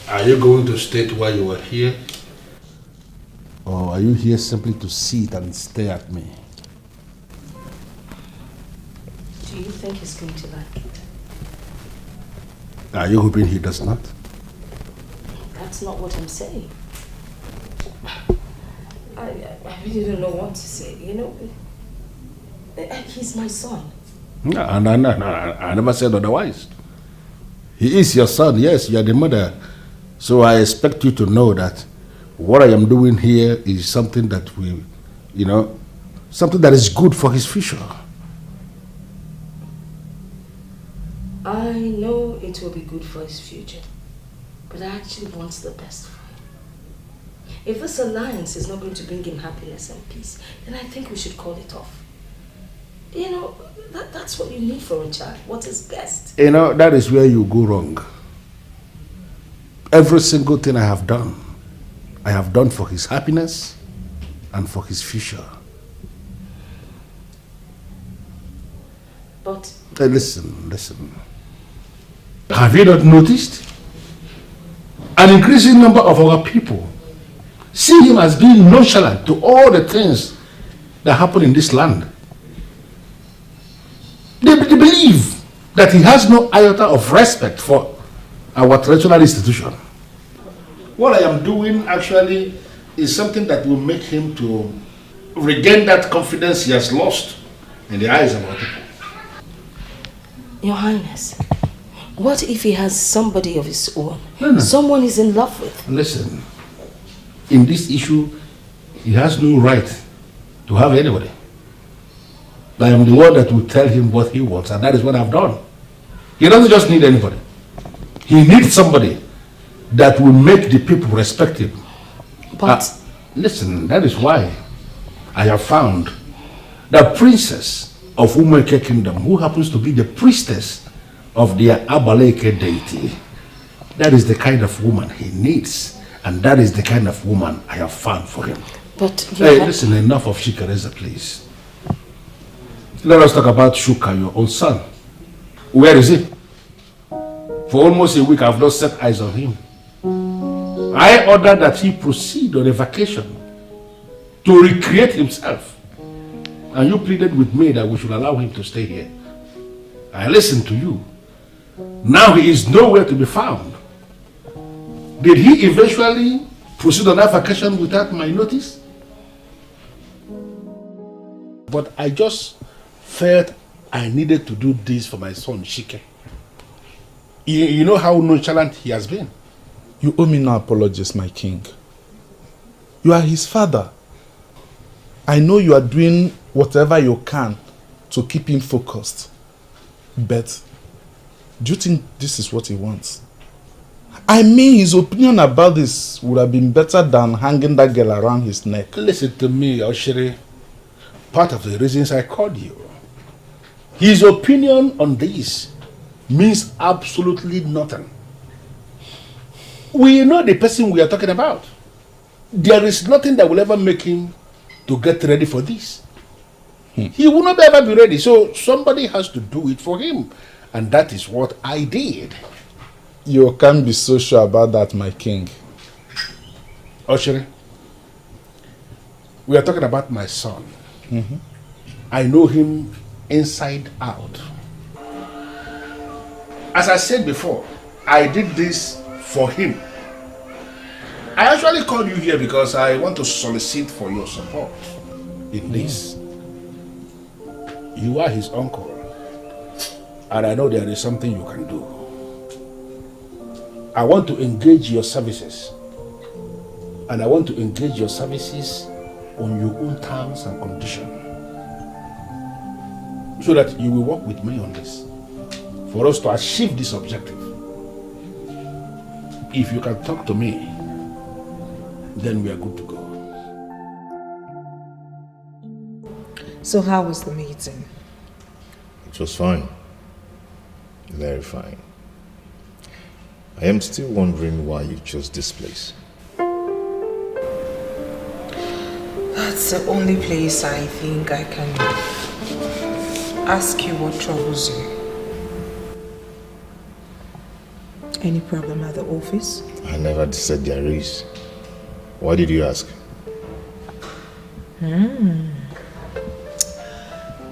Are you going to state why you are here? Or are you here simply to sit and stare at me? Do you think he's going to like it? Are you hoping he does not? That's not what I'm saying. I really don't know what to say, you know? He's my son. No, I never said otherwise. He is your son, yes, you are the mother. So I expect you to know that what I am doing here is something that will, something that is good for his future. I know it will be good for his future, but I actually want the best for him. If this alliance is not going to bring him happiness and peace, then I think we should call it off. You know, that's what you need for a child. What is best? That is where you go wrong. Every single thing I have done for his happiness and for his future. But... Hey, listen. Have you not noticed? An increasing number of our people see him as being nonchalant to all the things that happen in this land. They believe that he has no iota of respect for our traditional institution. What I am doing actually is something that will make him to regain that confidence he has lost in the eyes of our people. Your Highness, what if he has somebody of his own? No. Someone he's in love with? Listen, in this issue, he has no right to have anybody. I am the one that will tell him what he wants, and that is what I've done. He doesn't just need anybody. He needs somebody that will make the people respect him. But Listen, that is why I have found the princess of Umeke Kingdom, who happens to be the priestess of their Abaleke deity. That is the kind of woman he needs, and that is the kind of woman I have found for him. But hey, listen, enough of Shikareza, please. Let us talk about Shuka, your own son. Where is he? For almost a week, I have not set eyes on him. I ordered that he proceed on a vacation to recreate himself. And you pleaded with me that we should allow him to stay here. I listened to you. Now he is nowhere to be found. Did he eventually proceed on that vacation without my notice? But I just felt I needed to do this for my son, Shike. You know how nonchalant he has been. You owe me no apologies, my king. You are his father. I know you are doing whatever you can to keep him focused. But do you think this is what he wants? I mean, his opinion about this would have been better than hanging that girl around his neck. Listen to me, Oshiri. Part of the reasons I called you. His opinion on this means absolutely nothing. We know the person we are talking about. There is nothing that will ever make him to get ready for this. He will not ever be ready, so somebody has to do it for him. And that is what I did. You can't be so sure about that, my king. Oshiri, we are talking about my son. I know him inside out. As I said before, I did this for him. I actually called you here because I want to solicit for your support in this. You are his uncle, and I know there is something you can do. I want to engage your services, and I want to engage your services on your own terms and conditions, so that you will work with me on this, for us to achieve this objective. If you can talk to me, then we are good to go. So how was the meeting? It was fine. Very fine. I am still wondering why you chose this place. That's the only place I think I can ask you what troubles you. Any problem at the office? I never said there is. Why did you ask?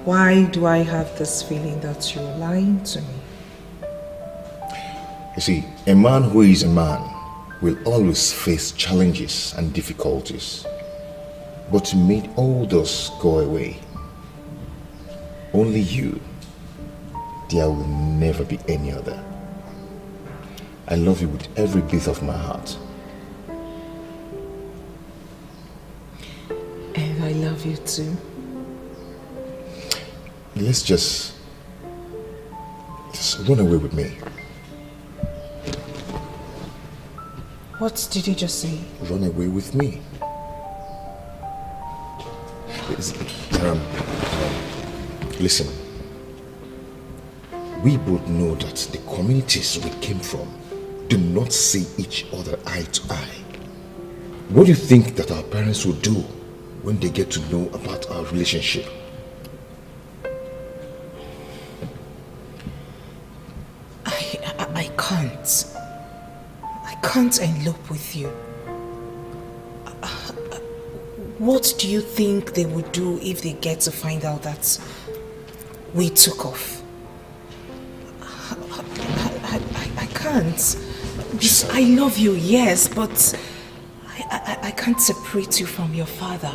Why do I have this feeling that you're lying to me? You see, a man who is a man will always face challenges and difficulties. But to make all those go away, only you, there will never be any other. I love you with every bit of my heart. And I love you too. Let's just run away with me. What did you just say? Run away with me. Listen, we both know that the communities we came from do not see each other eye to eye. What do you think that our parents will do when they get to know about our relationship? I can't. I can't elope with you. What do you think they would do if they get to find out that we took off? I can't. Because I love you, yes, but I can't separate you from your father.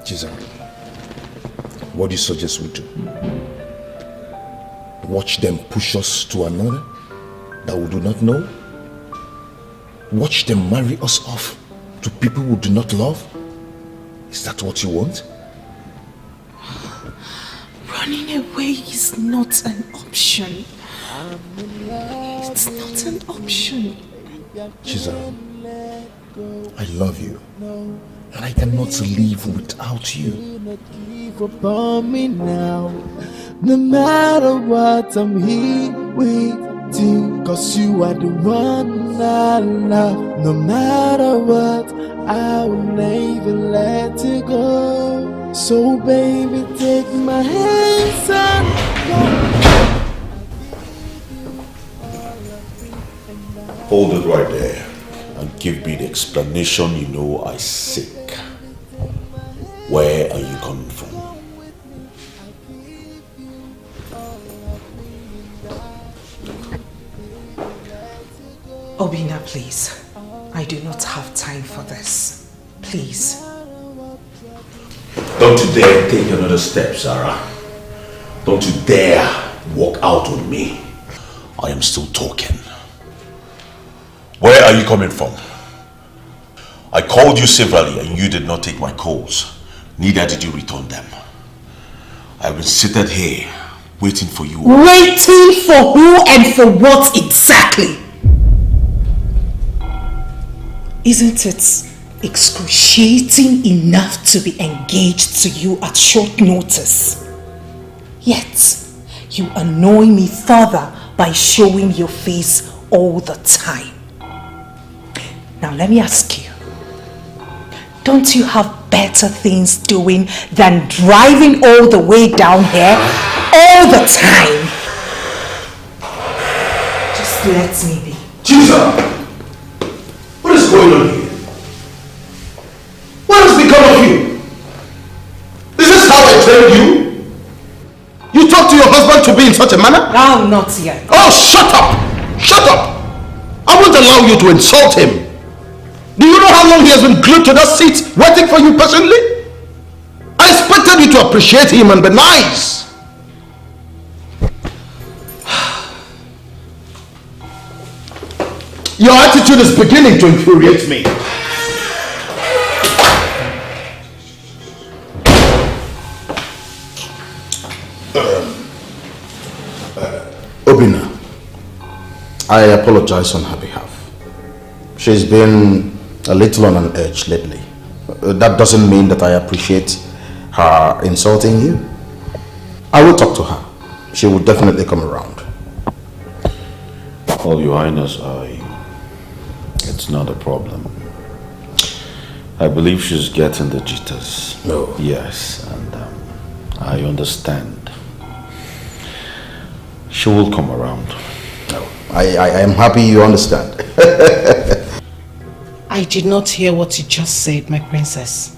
Cesare, what do you suggest we do? Watch them push us to another that we do not know? Watch them marry us off to people we do not love? Is that what you want? Running away is not an option. It's not an option. Cesare, I love you. And I cannot live without you. Do not give up on me now. No matter what, I'm here with you. Cause you are the one I love. No matter what, I will never let you go. So baby, take my hands and Hold it right there and give me the explanation you know I seek. Where are you coming from? Obina, please. I do not have time for this. Please. Don't you dare take another step, Sarah. Don't you dare walk out on me. I am still talking. Where are you coming from? I called you severally and you did not take my calls. Neither did you return them. I've been seated here waiting for you. Waiting for who and for what exactly? Isn't it excruciating enough to be engaged to you at short notice? Yet, you annoy me further by showing your face all the time. Now let me ask you, don't you have better things doing than driving all the way down here all the time? Just let me be. Jesus! What is going on here? What has become of you? Is this how I trained you? You talk to your husband to be in such a manner? No, not yet. Oh, shut up! Shut up! I won't allow you to insult him. Do you know how long he has been glued to that seat waiting for you personally? I expected you to appreciate him and be nice. Your attitude is beginning to infuriate me. Obina, I apologize on her behalf. She's been a little on an edge lately. That doesn't mean that I appreciate her insulting you. I will talk to her. She will definitely come around. Well, Your Highness, it's not a problem. I believe she's getting the jitters. No. Yes, and I understand. She will come around. No. I am happy you understand. I did not hear what you just said, my princess.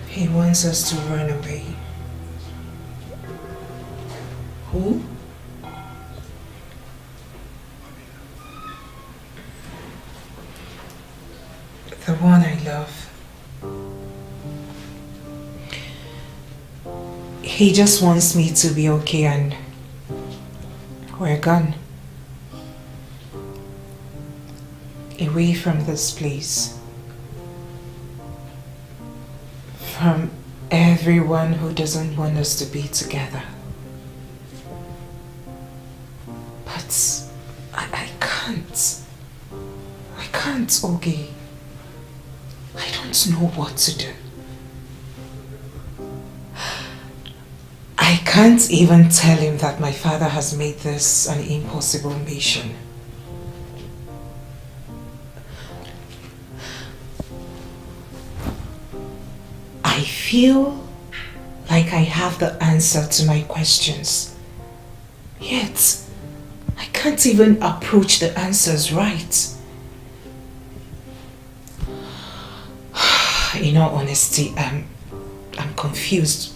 He wants us to run away. Who? The one I love. He just wants me to be okay and we're gone. Away from this place. From everyone who doesn't want us to be together. But I can't. I can't, Ogi. I don't know what to do. I can't even tell him that my father has made this an impossible mission. I feel like I have the answer to my questions. Yet, I can't even approach the answers right. In all honesty, I'm confused.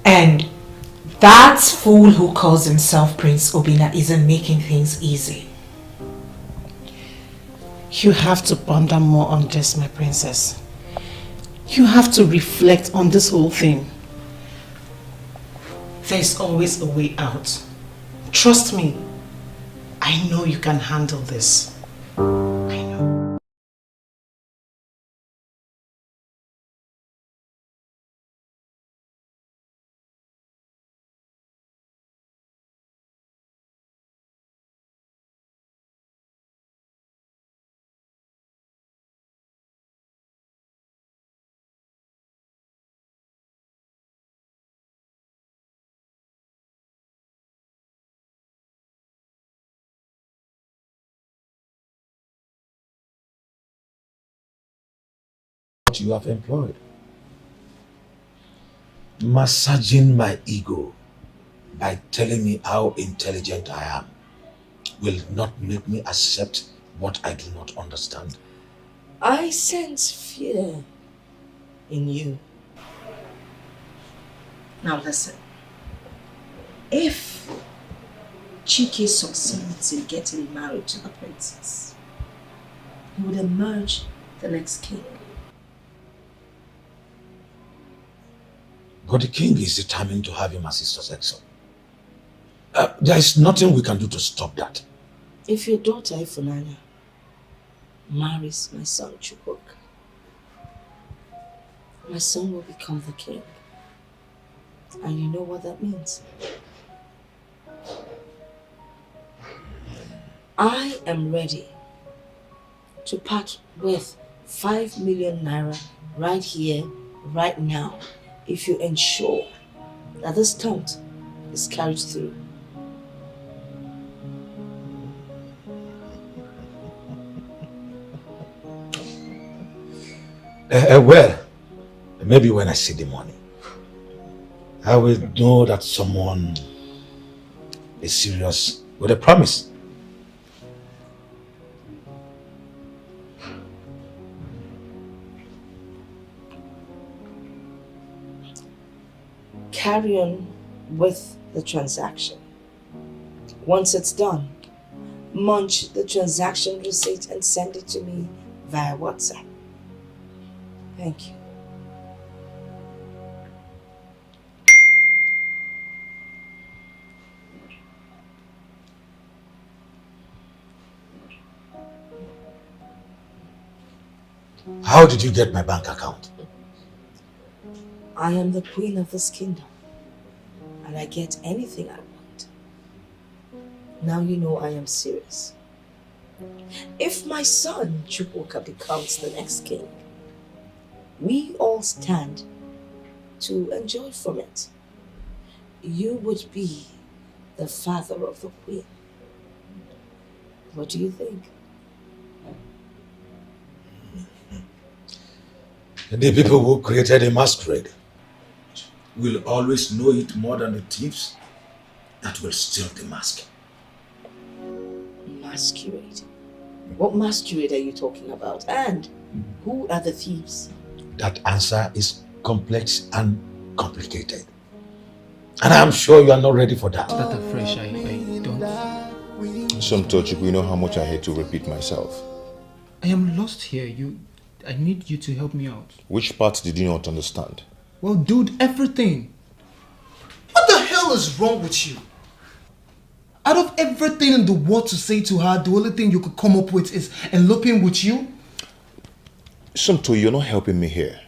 And that fool who calls himself Prince Obina isn't making things easy. You have to ponder more on this, my princess. You have to reflect on this whole thing. There's always a way out. Trust me, I know you can handle this. you have employed. Massaging my ego by telling me how intelligent I am will not make me accept what I do not understand. I sense fear in you. Now listen. If Chike succeeds in getting married to the princess, he would emerge the next king. But the king is determined to have him as his successor. There is nothing we can do to stop that. If your daughter Ifunanya marries my son Chukwu, my son will become the king. And you know what that means? I am ready to part with 5 million naira right here, right now, if you ensure that this stunt is carried through. Well, maybe when I see the money, I will know that someone is serious with a promise. Carry on with the transaction. Once it's done, munch the transaction receipt and send it to me via WhatsApp. Thank you. How did you get my bank account? I am the queen of this kingdom, and I get anything I want. Now you know I am serious. If my son Chukwuka becomes the next king, we all stand to enjoy from it. You would be the father of the queen. What do you think? The people who created a masquerade will always know it more than the thieves that will steal the mask. Masquerade? What masquerade are you talking about? And who are the thieves? That answer is complex and complicated. And I'm sure you are not ready for that. Start afresh, I don't. Some Tochuk, you know how much I hate to repeat myself. I am lost here. I need you to help me out. Which part did you not understand? Well, dude, everything. What the hell is wrong with you? Out of everything in the world to say to her, the only thing you could come up with is eloping with you? Somto, you're not helping me here.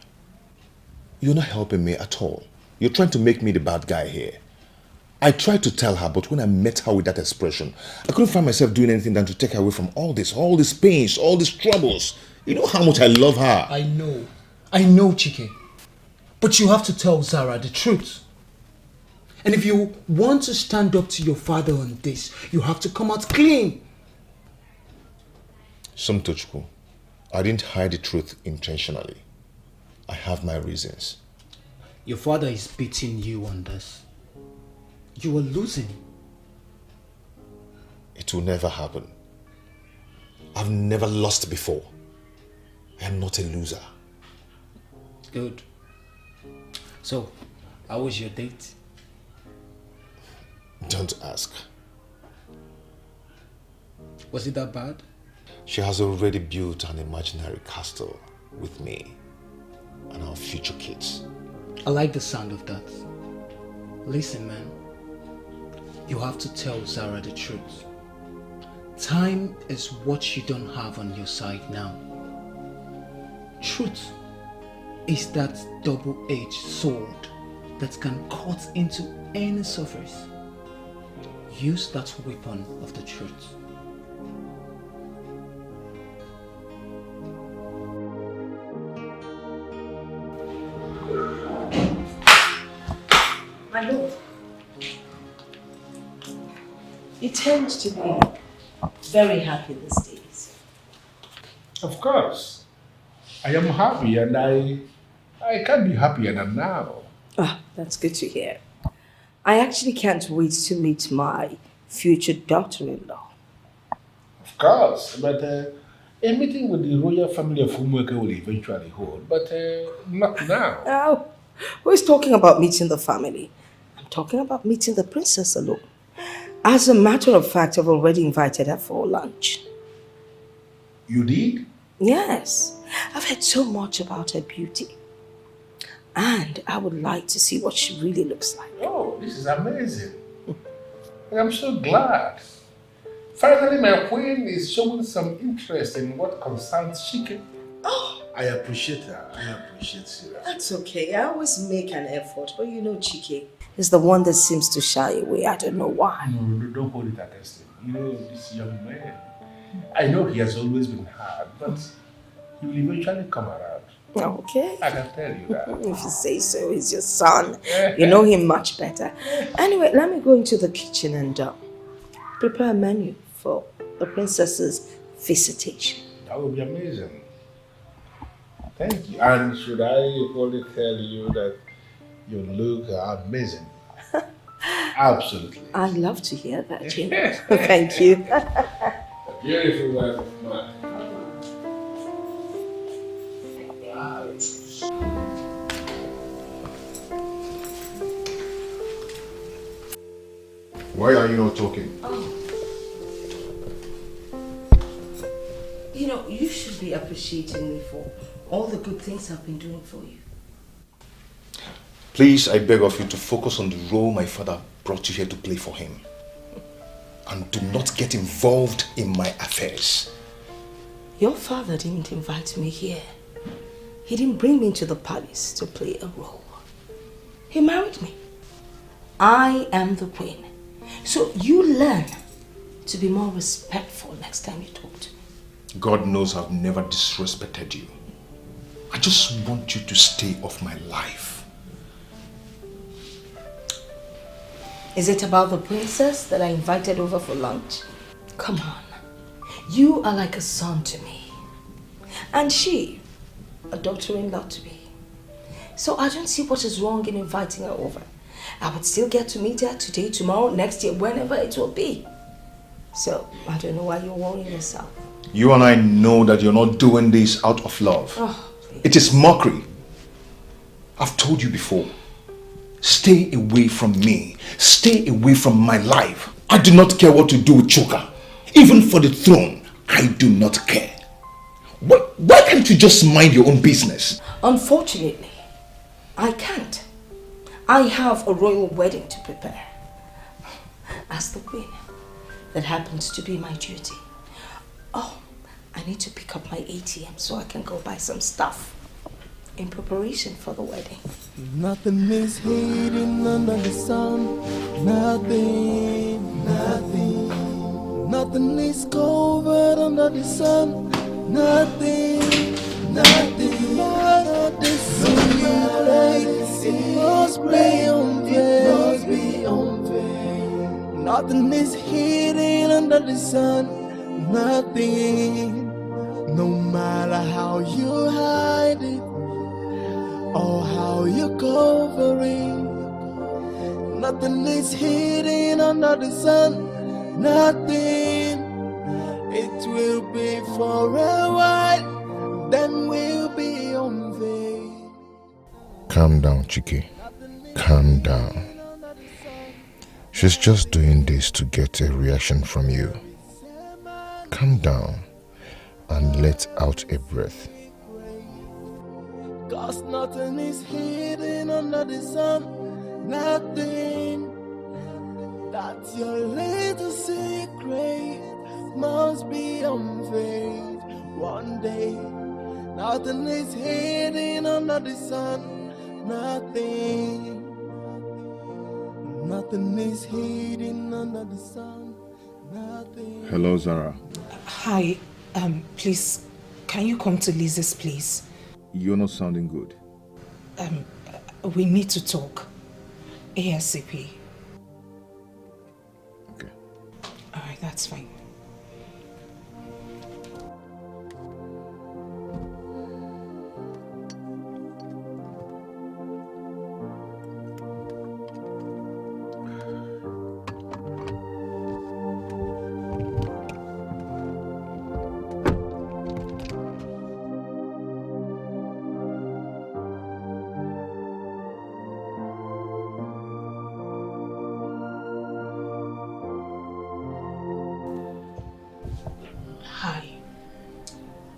You're not helping me at all. You're trying to make me the bad guy here. I tried to tell her, but when I met her with that expression, I couldn't find myself doing anything than to take her away from all these pains, all these troubles. You know how much I love her. I know, Chike. But you have to tell Zara the truth. And if you want to stand up to your father on this, you have to come out clean. Somtochku, I didn't hide the truth intentionally. I have my reasons. Your father is beating you on this. You are losing. It will never happen. I've never lost before. I am not a loser. Good. So, how was your date? Don't ask. Was it that bad? She has already built an imaginary castle with me and our future kids. I like the sound of that. Listen, man. You have to tell Zara the truth. Time is what you don't have on your side now. Truth is that double-edged sword that can cut into any surface. Use that weapon of the truth. My lord, you tend to be very happy these days. Of course. I am happy and I can't be happier than now. Ah, that's good to hear. I actually can't wait to meet my future daughter-in-law. Of course, but a meeting with the royal family of Umweke will eventually hold, but not now. Oh, who's talking about meeting the family? I'm talking about meeting the princess alone. As a matter of fact, I've already invited her for lunch. You did? Yes, I've heard so much about her beauty. And I would like to see what she really looks like. Oh, this is amazing. I'm so glad. Finally, my queen is showing some interest in what concerns chicken. Oh, I appreciate that. I appreciate you. that's okay. I always make an effort, but you know, Chike is the one that seems to shy away. I don't know why. No, don't hold it against him. You know, this young man, I know he has always been hard, but he will eventually come around. Okay. I can tell you that. If you say so, he's your son. You know him much better. Anyway, let me go into the kitchen and prepare a menu for the princess's visitation. That would be amazing. Thank you. And should I only tell you that your look are amazing? Absolutely. I'd love to hear that, you know. Thank you. A beautiful wife of mine. Why are you not talking? You know, you should be appreciating me for all the good things I've been doing for you. Please, I beg of you to focus on the role my father brought you here to play for him. And do not get involved in my affairs. Your father didn't invite me here. He didn't bring me into the palace to play a role. He married me. I am the queen. So you learn to be more respectful next time you talk to me. God knows I've never disrespected you. I just want you to stay off my life. Is it about the princess that I invited over for lunch? Come on. You are like a son to me. And she, a daughter-in-law to me. So I don't see what is wrong in inviting her over. I would still get to meet her today, tomorrow, next year, whenever it will be. So I don't know why you're worrying yourself. You and I know that you're not doing this out of love. Oh, it is mockery. I've told you before. Stay away from me. Stay away from my life. I do not care what to do with Chuka. Even for the throne, I do not care. Why can't you just mind your own business? Unfortunately, I can't. I have a royal wedding to prepare. As the queen, that happens to be my duty. Oh, I need to pick up my ATM so I can go buy some stuff in preparation for the wedding. Nothing is hidden under the sun. Nothing, nothing. Nothing is covered under the sun. Nothing, nothing. But this it must be unveiled. Nothing is hidden under the sun. Nothing, no matter how you hide it or how you cover it. Nothing is hidden under the sun. Nothing. It will be for a while, then will be unveiled. Calm down, Chike. Calm down. She's just doing this to get a reaction from you. Calm down and let out a breath. Cause nothing is hidden under the sun. Nothing. That's your little secret must be unveiled one day. Nothing is hidden under the sun. Nothing. Nothing is hidden under the sun. Nothing. Hello, Zara. Hi, please, can you come to Lisa's place? You're not sounding good. We need to talk. ASAP. Okay. Alright, that's fine.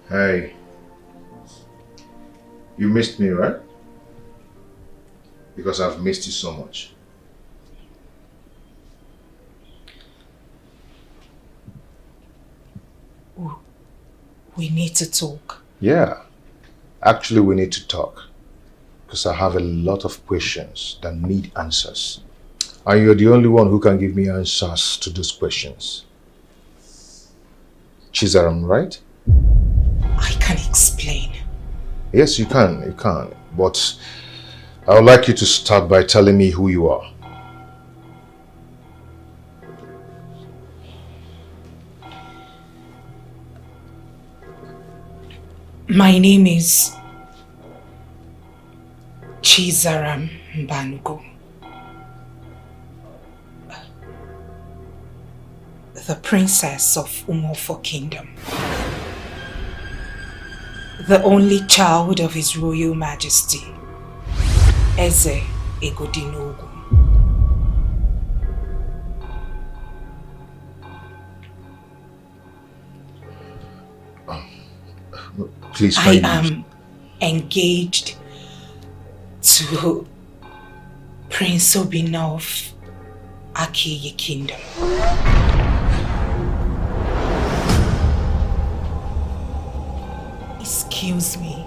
Hey. You missed me, right? Because I've missed you so much. We need to talk. Yeah. Actually, we need to talk. Because I have a lot of questions that need answers. And you're the only one who can give me answers to those questions. Chizaram, right? I can explain. Yes, you can. You can. But I would like you to start by telling me who you are. My name is Chizaram Mbanugo. The princess of Umofo Kingdom. The only child of His Royal Majesty, Eze Egodinogu. Please, I am engaged to Prince Obina of Akiyi Kingdom. Excuse me.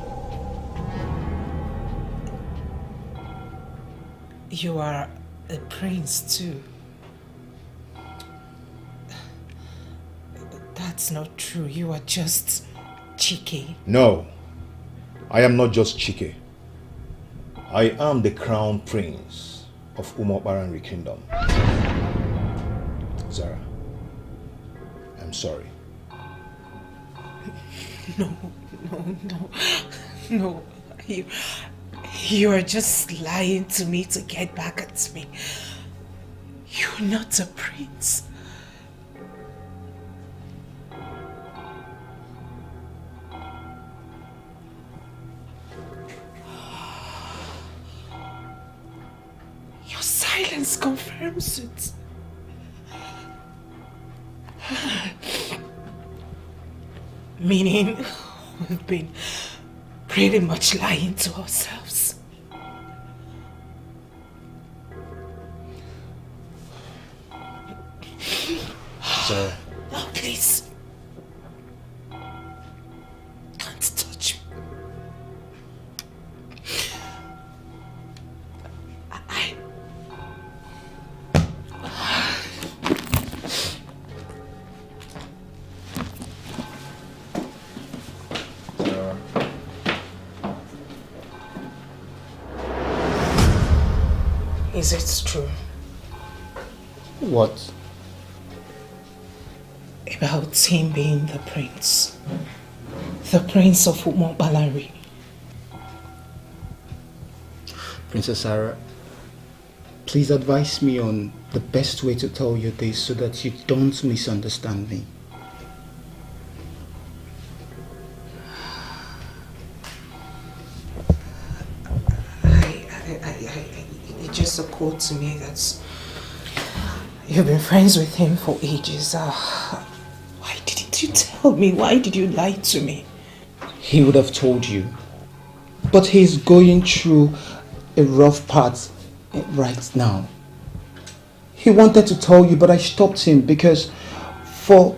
You are a prince too. That's not true. You are just Chike. No, I am not just Chike. I am the crown prince of Umobaranri Kingdom. Zara, I'm sorry. No. You are just lying to me to get back at me. You're not a prince. Your silence confirms it. Meaning, we've been pretty much lying to ourselves. Zara. Oh, please. Can't touch me. Is it true? What? About him being the prince. The prince of Umobalari. Princess Sarah, please advise me on the best way to tell you this so that you don't misunderstand me. It just occurred to me that you've been friends with him for ages. Why didn't you tell me? Why did you lie to me? He would have told you. But he's going through a rough part right now. He wanted to tell you, but I stopped him because for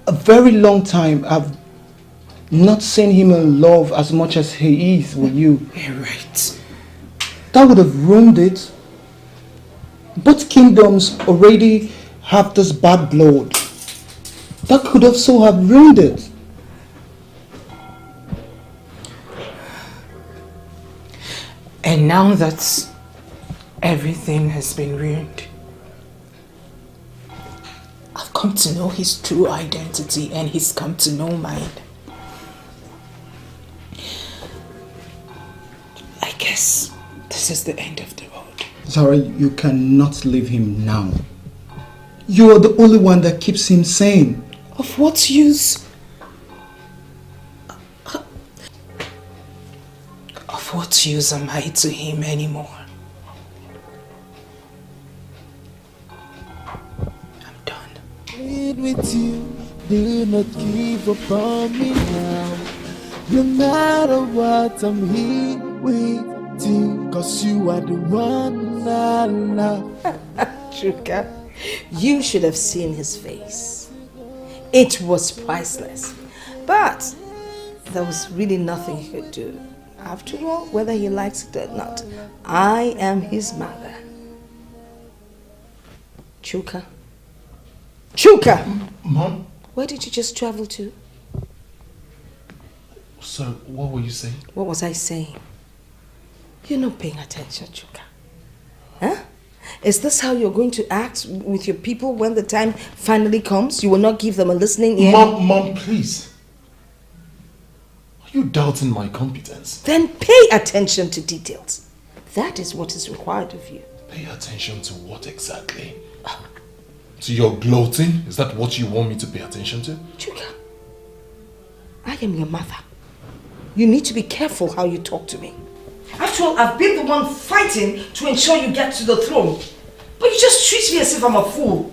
a very long time I've not seen him in love as much as he is with you. You're right. That would have ruined it. Both kingdoms already have this bad blood. That could also have ruined it. And now that everything has been ruined, I've come to know his true identity and he's come to know mine. I guess this is the end of the road. Zara, you cannot leave him now. You are the only one that keeps him sane. Of what use? Of what use am I to him anymore? Plead with you, do not give up on me now. No matter what, I'm here with you, 'cause you are the one I love. Chuka, you should have seen his face. It was priceless. But there was really nothing he could do. After all, whether he likes it or not, I am his mother. Chuka. Chuka! Mom? Where did you just travel to? So, what were you saying? What was I saying? You're not paying attention, Chuka. Huh? Is this how you're going to act with your people when the time finally comes? You will not give them a listening ear? Mom, please. Are you doubting my competence? Then pay attention to details. That is what is required of you. Pay attention to what exactly? To your gloating? Is that what you want me to pay attention to? Chuka, I am your mother. You need to be careful how you talk to me. After all, I've been the one fighting to ensure you get to the throne. But you just treat me as if I'm a fool.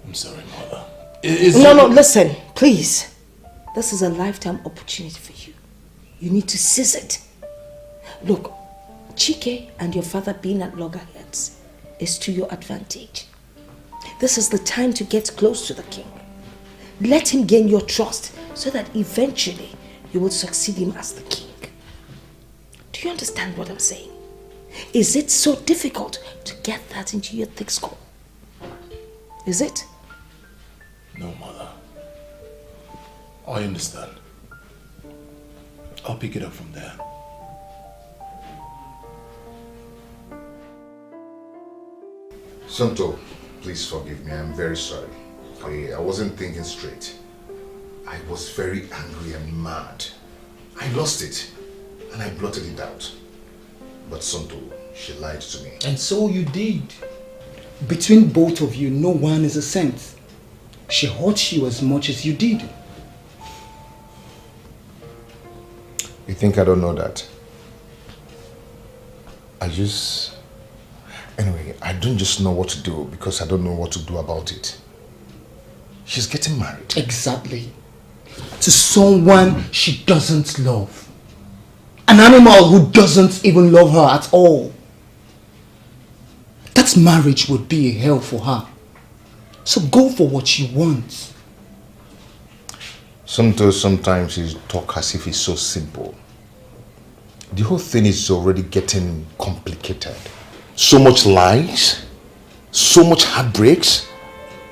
I'm sorry, Mother. No, listen, please. This is a lifetime opportunity for you. You need to seize it. Look, Chike and your father being at loggerheads is to your advantage. This is the time to get close to the king. Let him gain your trust so that eventually you will succeed him as the king. Do you understand what I'm saying? Is it so difficult to get that into your thick skull? Is it? No, Mother. I understand. I'll pick it up from there. Santo, please forgive me. I'm very sorry. I wasn't thinking straight. I was very angry and mad. I lost it and I blotted it out. But Santo, she lied to me. And so you did. Between both of you, no one is a saint. She hurt you as much as you did. You think I don't know that? Anyway, I don't just know what to do because I don't know what to do about it. She's getting married. Exactly. To someone she doesn't love. An animal who doesn't even love her at all. That marriage would be a hell for her. So go for what you want. Sometimes you talk as if it's so simple. The whole thing is already getting complicated. So much lies, so much heartbreaks,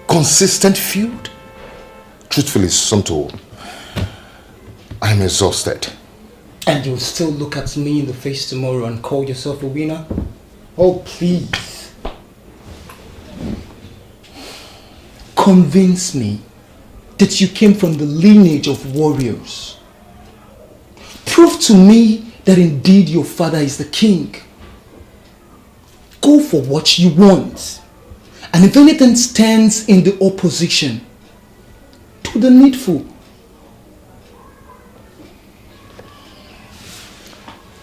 consistent feud. Truthfully, Santo, I'm exhausted. And you'll still look at me in the face tomorrow and call yourself a winner? Oh, please. Convince me that you came from the lineage of warriors. Prove to me that indeed your father is the king. Go for what you want. And if anything stands in the opposition, do the needful.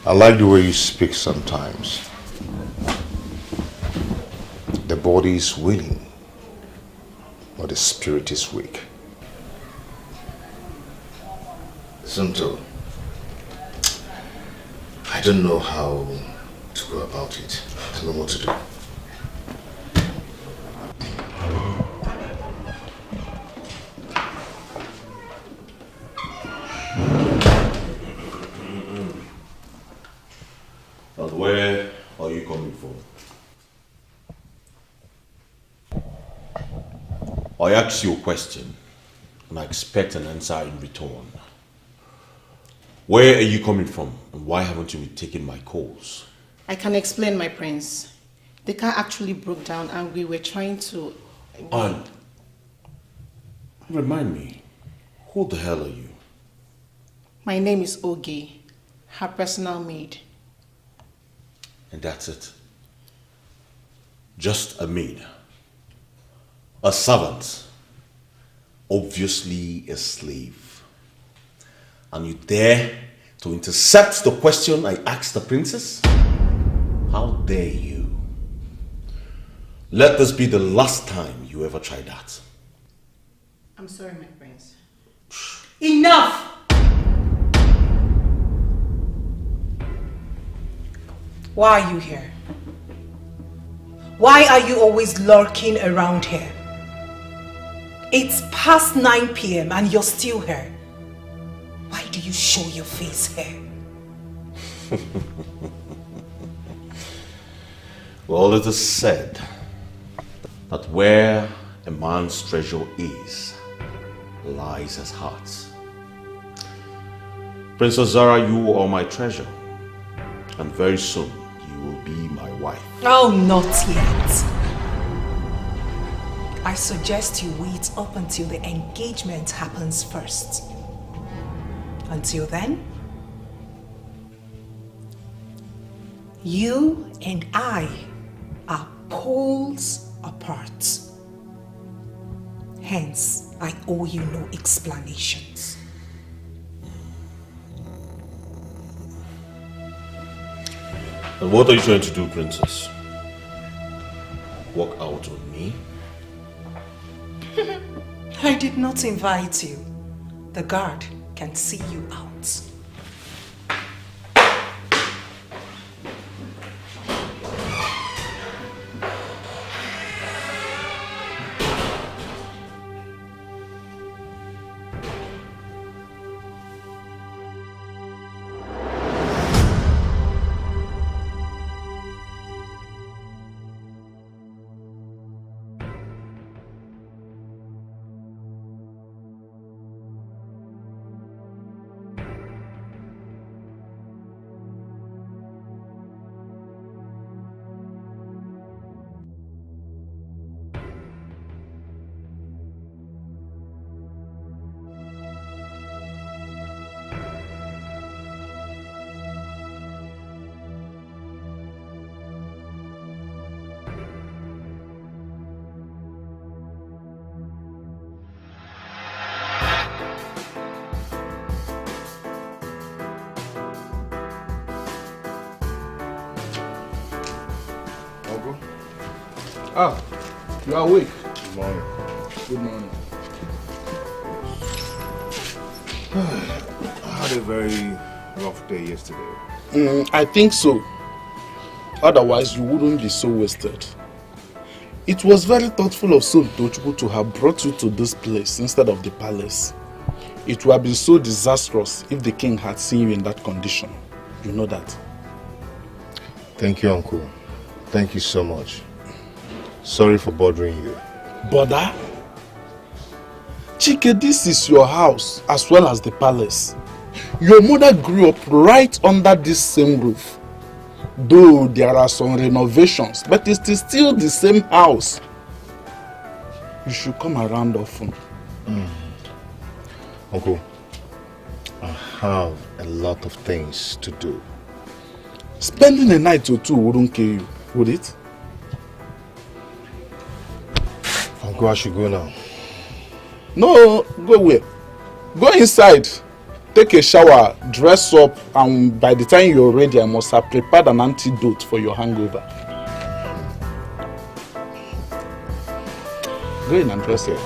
I like the way you speak sometimes. The body is willing, but the spirit is weak. Santo, I don't know how to go about it. I don't know what to do. But where are you coming from? I asked you a question, and I expect an answer in return. Where are you coming from, and why haven't you been taking my calls? I can explain, my prince. The car actually broke down and we were trying to... And remind me, who the hell are you? My name is Oge, her personal maid. And that's it. Just a maid. A servant. Obviously a slave. And you dare to intercept the question I asked the princess? How dare you? Let this be the last time you ever try that. I'm sorry, my prince. Enough! Why are you here? Why are you always lurking around here? It's past 9 p.m. and you're still here. Why do you show your face here? Well, it is said that where a man's treasure is, lies his heart. Princess Zara, you are my treasure, and very soon you will be my wife. Oh, not yet. I suggest you wait up until the engagement happens first. Until then, you and I are poles apart. Hence, I owe you no explanations. And what are you trying to do, Princess? Walk out on me? I did not invite you. The guard can see you out. Ah, you are awake. Good morning. Good morning. I had a very rough day yesterday. I think so. Otherwise, you wouldn't be so wasted. It was very thoughtful of Son Tochukwu to have brought you to this place instead of the palace. It would have been so disastrous if the king had seen you in that condition. You know that. Thank you, Uncle. Thank you so much. Sorry for bothering you. Bother? Chike, this is your house as well as the palace. Your mother grew up right under this same roof. Though there are some renovations, but it is still the same house. You should come around often. Uncle, I have a lot of things to do. Spending a night or two wouldn't kill you, would it? Uncle, I should go now. No, go away. Go inside, take a shower, dress up, and by the time you're ready, I must have prepared an antidote for your hangover. Go in and dress up.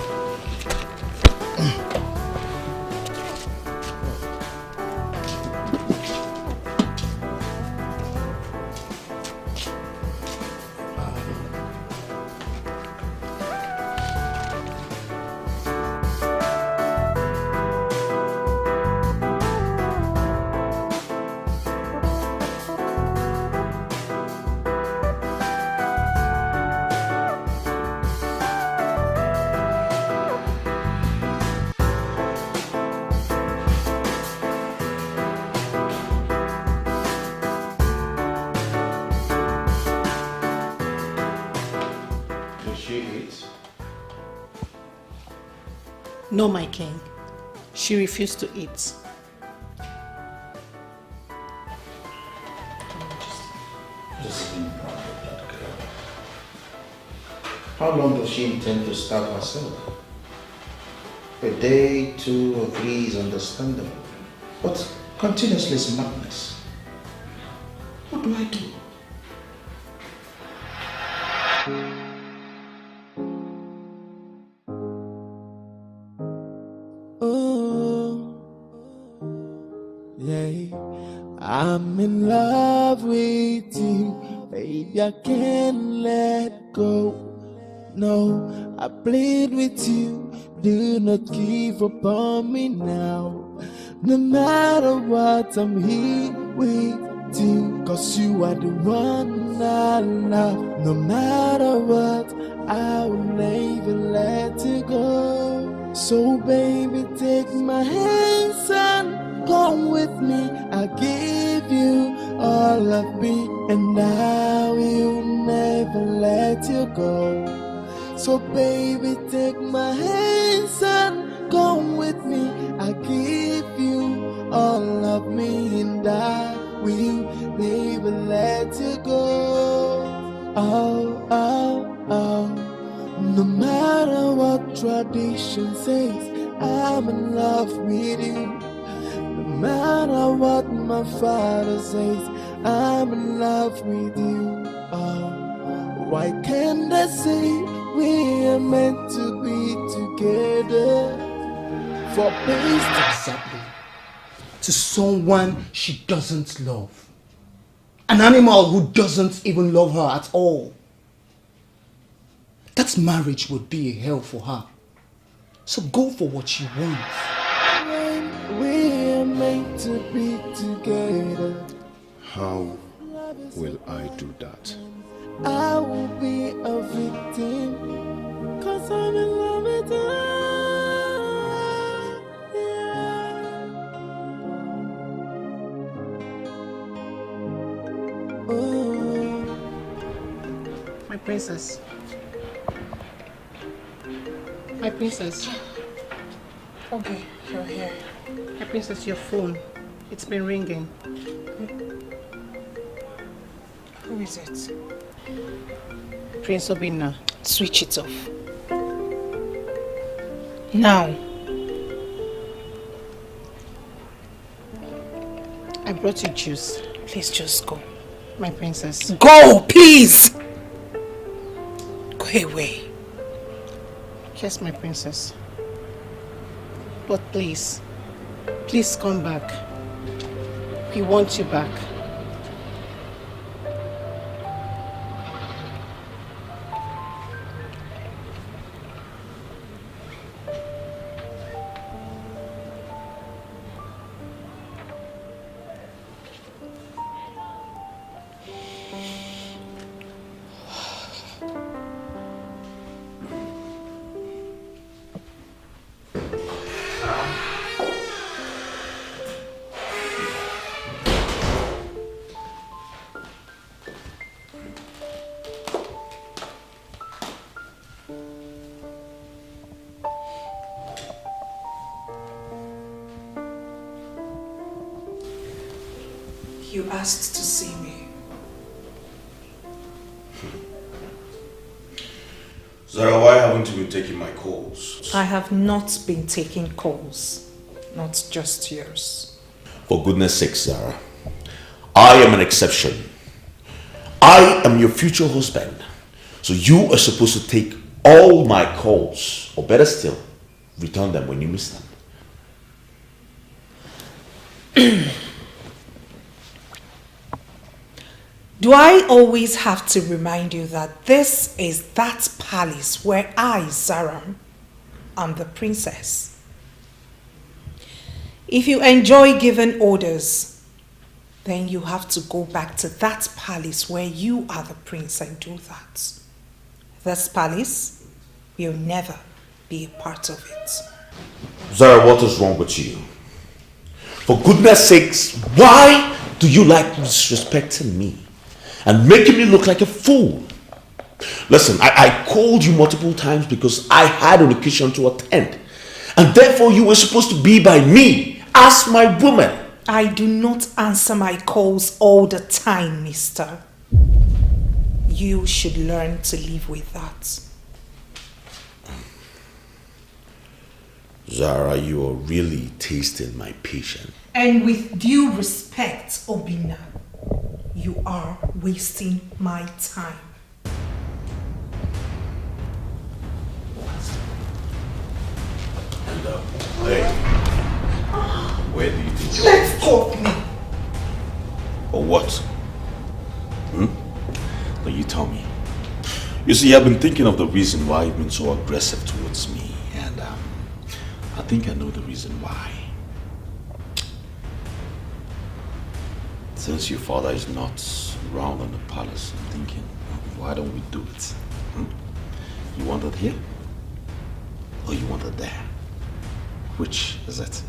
No, my king. She refused to eat. Just think about that girl. How long does she intend to starve herself? A day, 2 or 3 is understandable. But continuously is madness. What do I do? Yeah, I'm in love with you, baby. I can't let go. No, I played with you. Do not give up on me now. No matter what, I'm here with you. Cause you are the one I love. No matter what, I will never let you go. So baby, take my hands and come with me. I give you all of me, and I will never let you go. So baby, take my hands and come with me. I give you all of me, and I will never let you go. Oh, oh, oh. No matter what tradition says, I'm in love with you. No matter what my father says, I'm in love with you. Oh, why can't I say we are meant to be together for peace? Exactly. To someone she doesn't love. An animal who doesn't even love her at all. That marriage would be a hell for her. So go for what she wants. When we are meant to be together, How will I do that? I will be a victim, cause I'm in love with her. My princess. My princess. Okay, you're here. My princess, your phone. It's been ringing. Who is it? Prince Obinna. Switch it off. Now. I brought you juice. Please just go. My princess. Go, please! Go away. Yes, my princess. But please, please come back. We want you back. You asked to see me. Zara, why haven't you been taking my calls? I have not been taking calls, not just yours. For goodness sake, Zara. I am an exception. I am your future husband. So you are supposed to take all my calls, or better still, return them when you miss them. Do I always have to remind you that this is that palace where I, Zara, am the princess? If you enjoy giving orders, then you have to go back to that palace where you are the prince and do that. This palace will never be a part of it. Zara, what is wrong with you? For goodness sakes, why do you like disrespecting me and making me look like a fool? Listen, I called you multiple times because I had an occasion to attend. And therefore you were supposed to be by me as my woman. I do not answer my calls all the time, mister. You should learn to live with that. Zara, you are really tasting my patience. And with due respect, Obinna, you are wasting my time. And, hey, where do you think Let's talk now. Or what? No, you tell me. You see, I've been thinking of the reason why you've been so aggressive towards me, and I think I know the reason why. Since your father is not around in the palace, I'm thinking, why don't we do it? You want it here? Or you want it there? Which is it?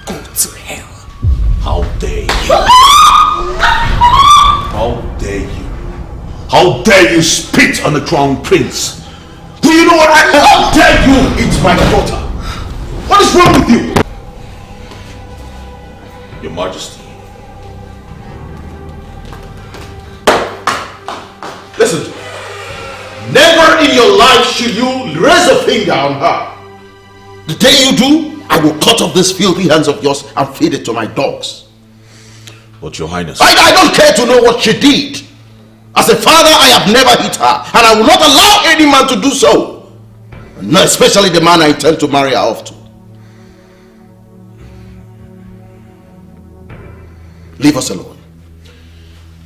Go to hell. How dare you? How dare you? How dare you spit on the crown prince? Do you know what how dare you? It's my daughter. What is wrong with you? Your Majesty. Listen to me. Never in your life should you raise a finger on her. The day you do, I will cut off this filthy hands of yours and feed it to my dogs. But your highness, I don't care to know what she did. As a father, I have never hit her, and I will not allow any man to do so. No, especially the man I intend to marry her off to. Leave us alone.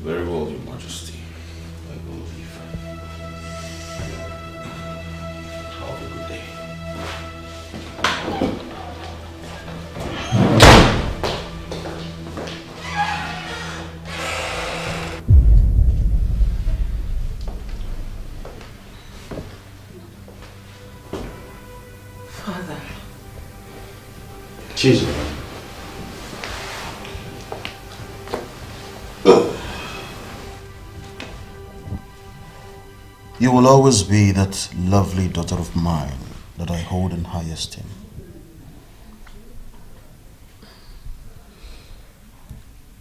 Very well, your Majesty. I will leave. Have a good day. Father. Jesus. You will always be that lovely daughter of mine that I hold in high esteem.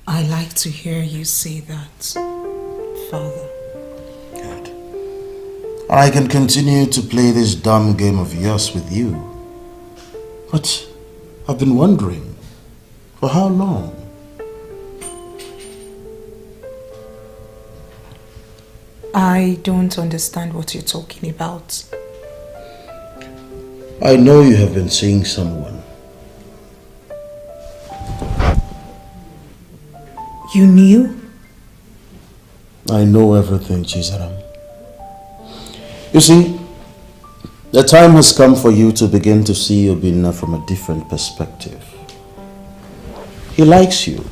I like to hear you say that, Father. Good. I can continue to play this dumb game of yours with you. But I've been wondering, for how long? I don't understand what you're talking about. I know you have been seeing someone. You knew? I know everything, Chizaram. You see, the time has come for you to begin to see Obinna from a different perspective. He likes you.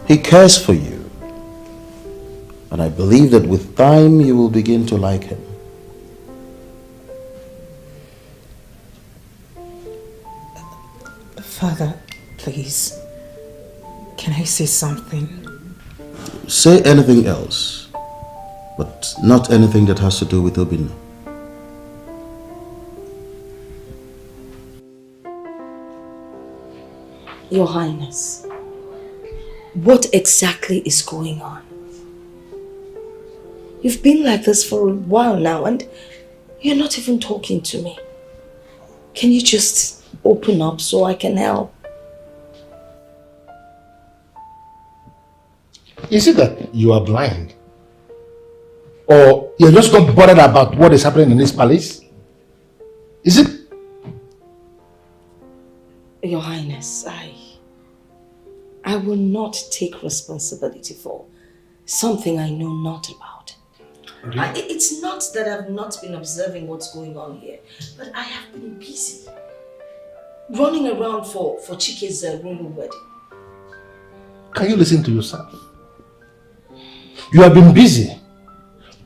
He cares for you. And I believe that with time you will begin to like him. Father, please. Can I say something? Say anything else, but not anything that has to do with Obinna. Your Highness, what exactly is going on? You've been like this for a while now and you're not even talking to me. Can you just open up so I can help? Is it that you are blind? Or you're just not bothered about what is happening in this palace? Is it? Your Highness, I will not take responsibility for something I know not about. Really? It's not that I've not been observing what's going on here, but I have been busy running around for Chike's royal wedding. Can you listen to yourself? You have been busy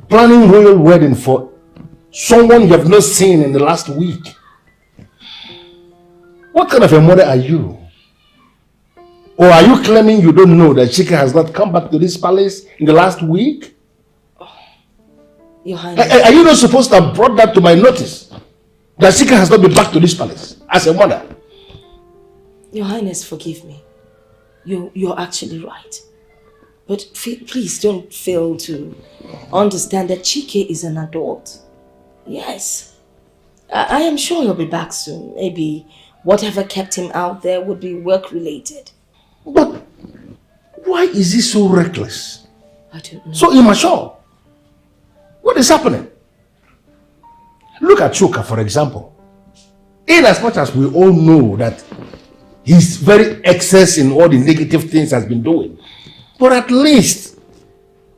planning royal wedding for someone you have not seen in the last week. What kind of a mother are you? Or are you claiming you don't know that Chike has not come back to this palace in the last week? Your Highness. Are you not supposed to have brought that to my notice? That Chike has not been back to this palace as a mother? Your Highness, forgive me. You're actually right. But please don't fail to understand that Chike is an adult. Yes. I am sure he'll be back soon. Maybe whatever kept him out there would be work-related. But why is he so reckless? I don't know. So immature? What is happening? Look at Chuka, for example. In as much as we all know that he's very excess in all the negative things he's been doing, but at least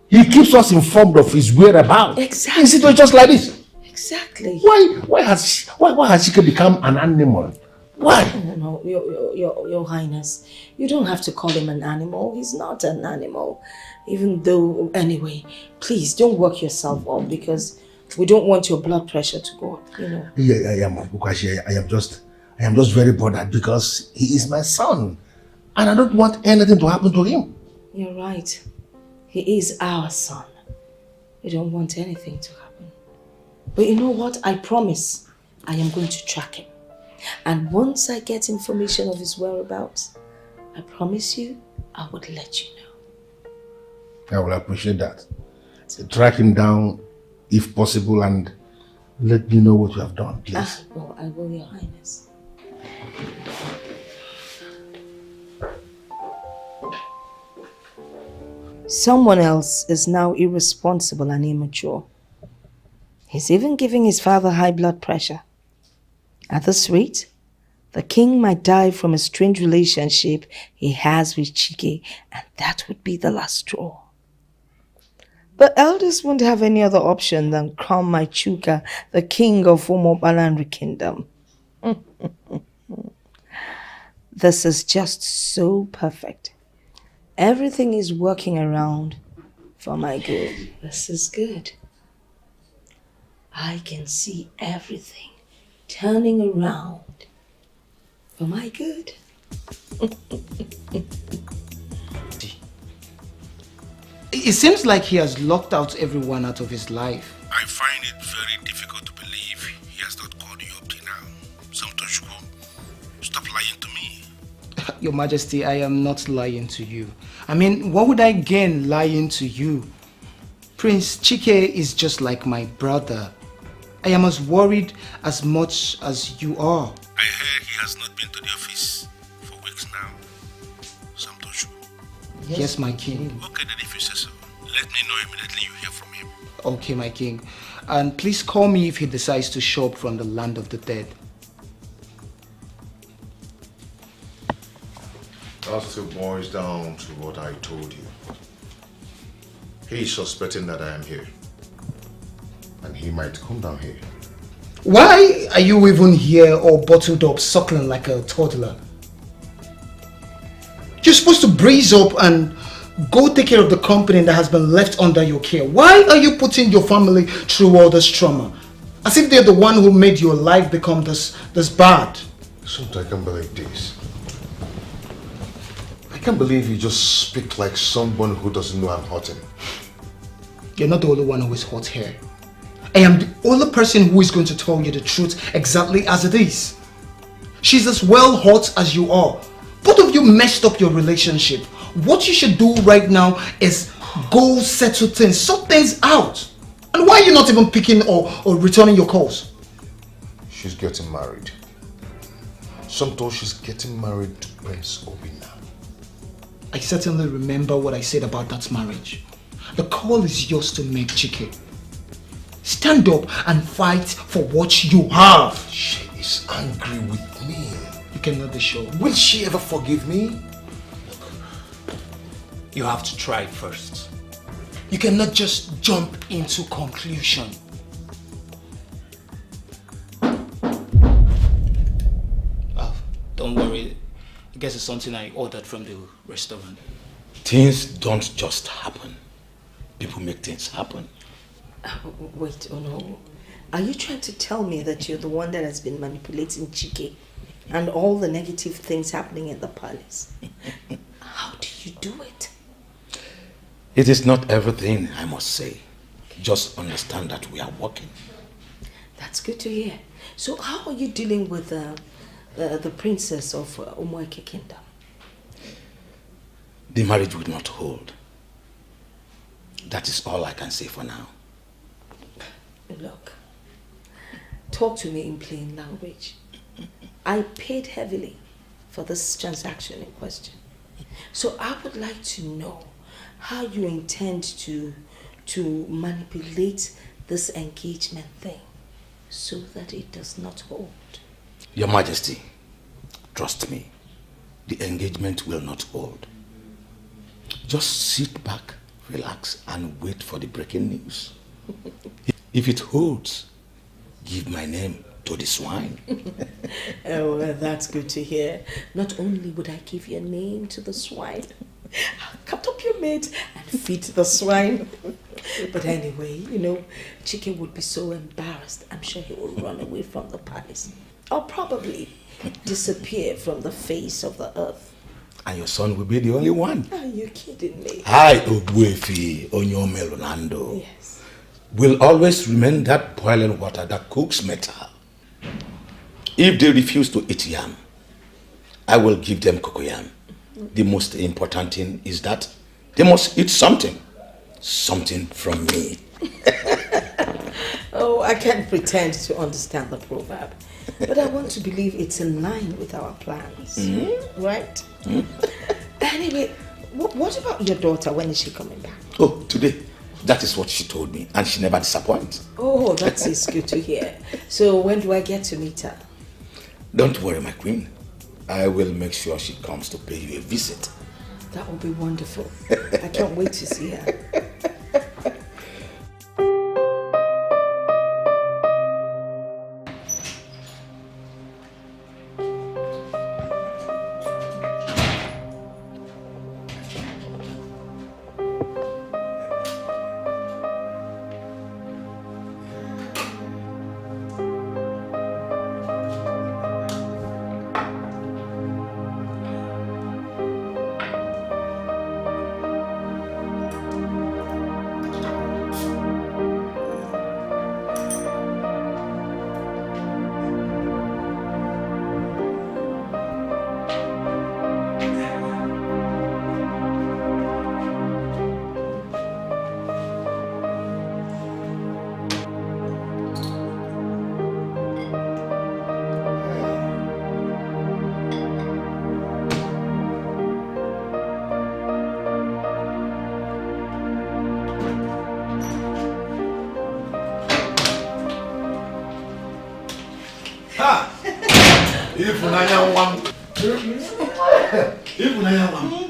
he keeps us informed of his whereabouts. Exactly. Is it just like this? Exactly. Why has she become an animal? Why? No, your Highness, you don't have to call him an animal. He's not an animal. Even though, anyway, please don't work yourself up because we don't want your blood pressure to go up, you know. Yeah, I am, Bukashi. I am just very bothered because he is my son. And I don't want anything to happen to him. You're right. He is our son. We don't want anything to happen. But you know what? I promise I am going to track him. And once I get information of his whereabouts, I promise you, I would let you know. I will appreciate that. Track him down if possible and let me know what you have done, please. I will, Your Highness. Someone else is now irresponsible and immature. He's even giving his father high blood pressure. At this rate, the king might die from a strange relationship he has with Chike, and that would be the last straw. The elders won't have any other option than crown my Chuka the king of Umobalanri kingdom. This is just so perfect. Everything is working around for my good. This is good. I can see everything turning around for my good. It seems like he has locked out everyone out of his life. I find it very difficult to believe he has not called you up till now. Samtoshko, stop lying to me. Your Majesty, I am not lying to you. I mean, what would I gain lying to you? Prince Chike is just like my brother. I am as worried as much as you are. I heard he has not been to the office for weeks now. Samtoshko. Yes, my king. Okay, then if you say so, let me know immediately you hear from him. Okay, my king. And please call me if he decides to show up from the land of the dead. That still boils down to what I told you. He is suspecting that I am here. And he might come down here. Why are you even here all bottled up, suckling like a toddler? You're supposed to brace up and go take care of the company that has been left under your care. Why are you putting your family through all this trauma? As if they're the one who made your life become this bad. Sometimes I can't believe this. I can't believe you just speak like someone who doesn't know I'm hurting. You're not the only one who is hot here. I am the only person who is going to tell you the truth exactly as it is. She's as well hot as you are. Both of you messed up your relationship. What you should do right now is go settle things, sort things out. And why are you not even picking or returning your calls? She's getting married. Sometimes she's getting married to Prince Obina. I certainly remember what I said about that marriage. The call is yours to make, Chike. Stand up and fight for what you have. She is angry with me. You cannot be sure. Will she ever forgive me? You have to try first. You cannot just jump into conclusion. Don't worry. I guess it's something I ordered from the restaurant. Things don't just happen. People make things happen. Wait, oh no. Are you trying to tell me that you're the one that has been manipulating Chike and all the negative things happening in the palace? How do you do it? It is not everything, I must say. Just understand that we are working. That's good to hear. So how are you dealing with the princess of Umueke Kingdom? The marriage would not hold. That is all I can say for now. Look, talk to me in plain language. I paid heavily for this transaction in question. So I would like to know how you intend to manipulate this engagement thing. so that it does not hold. Your Majesty, trust me, the engagement will not hold. Just sit back, relax, and wait for the breaking news. If it holds, give my name to the swine. Oh, well, that's good to hear. Not only would I give your name to the swine, I'll cut up your meat and feed the swine. But anyway, you know, Chicken would be so embarrassed. I'm sure he will run away from the palace. Or probably disappear from the face of the earth. And your son will be the only one. Are you kidding me? I, Ogbuefi Onyome Ronaldo, Yes. will always remain that boiling water that cooks metal. If they refuse to eat yam, I will give them cocoyam. The most important thing is that they must eat something. Something from me. Oh, I can't pretend to understand the proverb. But I want to believe it's in line with our plans. Right? Anyway, what about your daughter? When is she coming back? Oh, today. That is what she told me. And she never disappoints. Oh, that is good to hear. So when do I get to meet her? Don't worry, my queen. I will make sure she comes to pay you a visit. That will be wonderful. I can't wait to see her.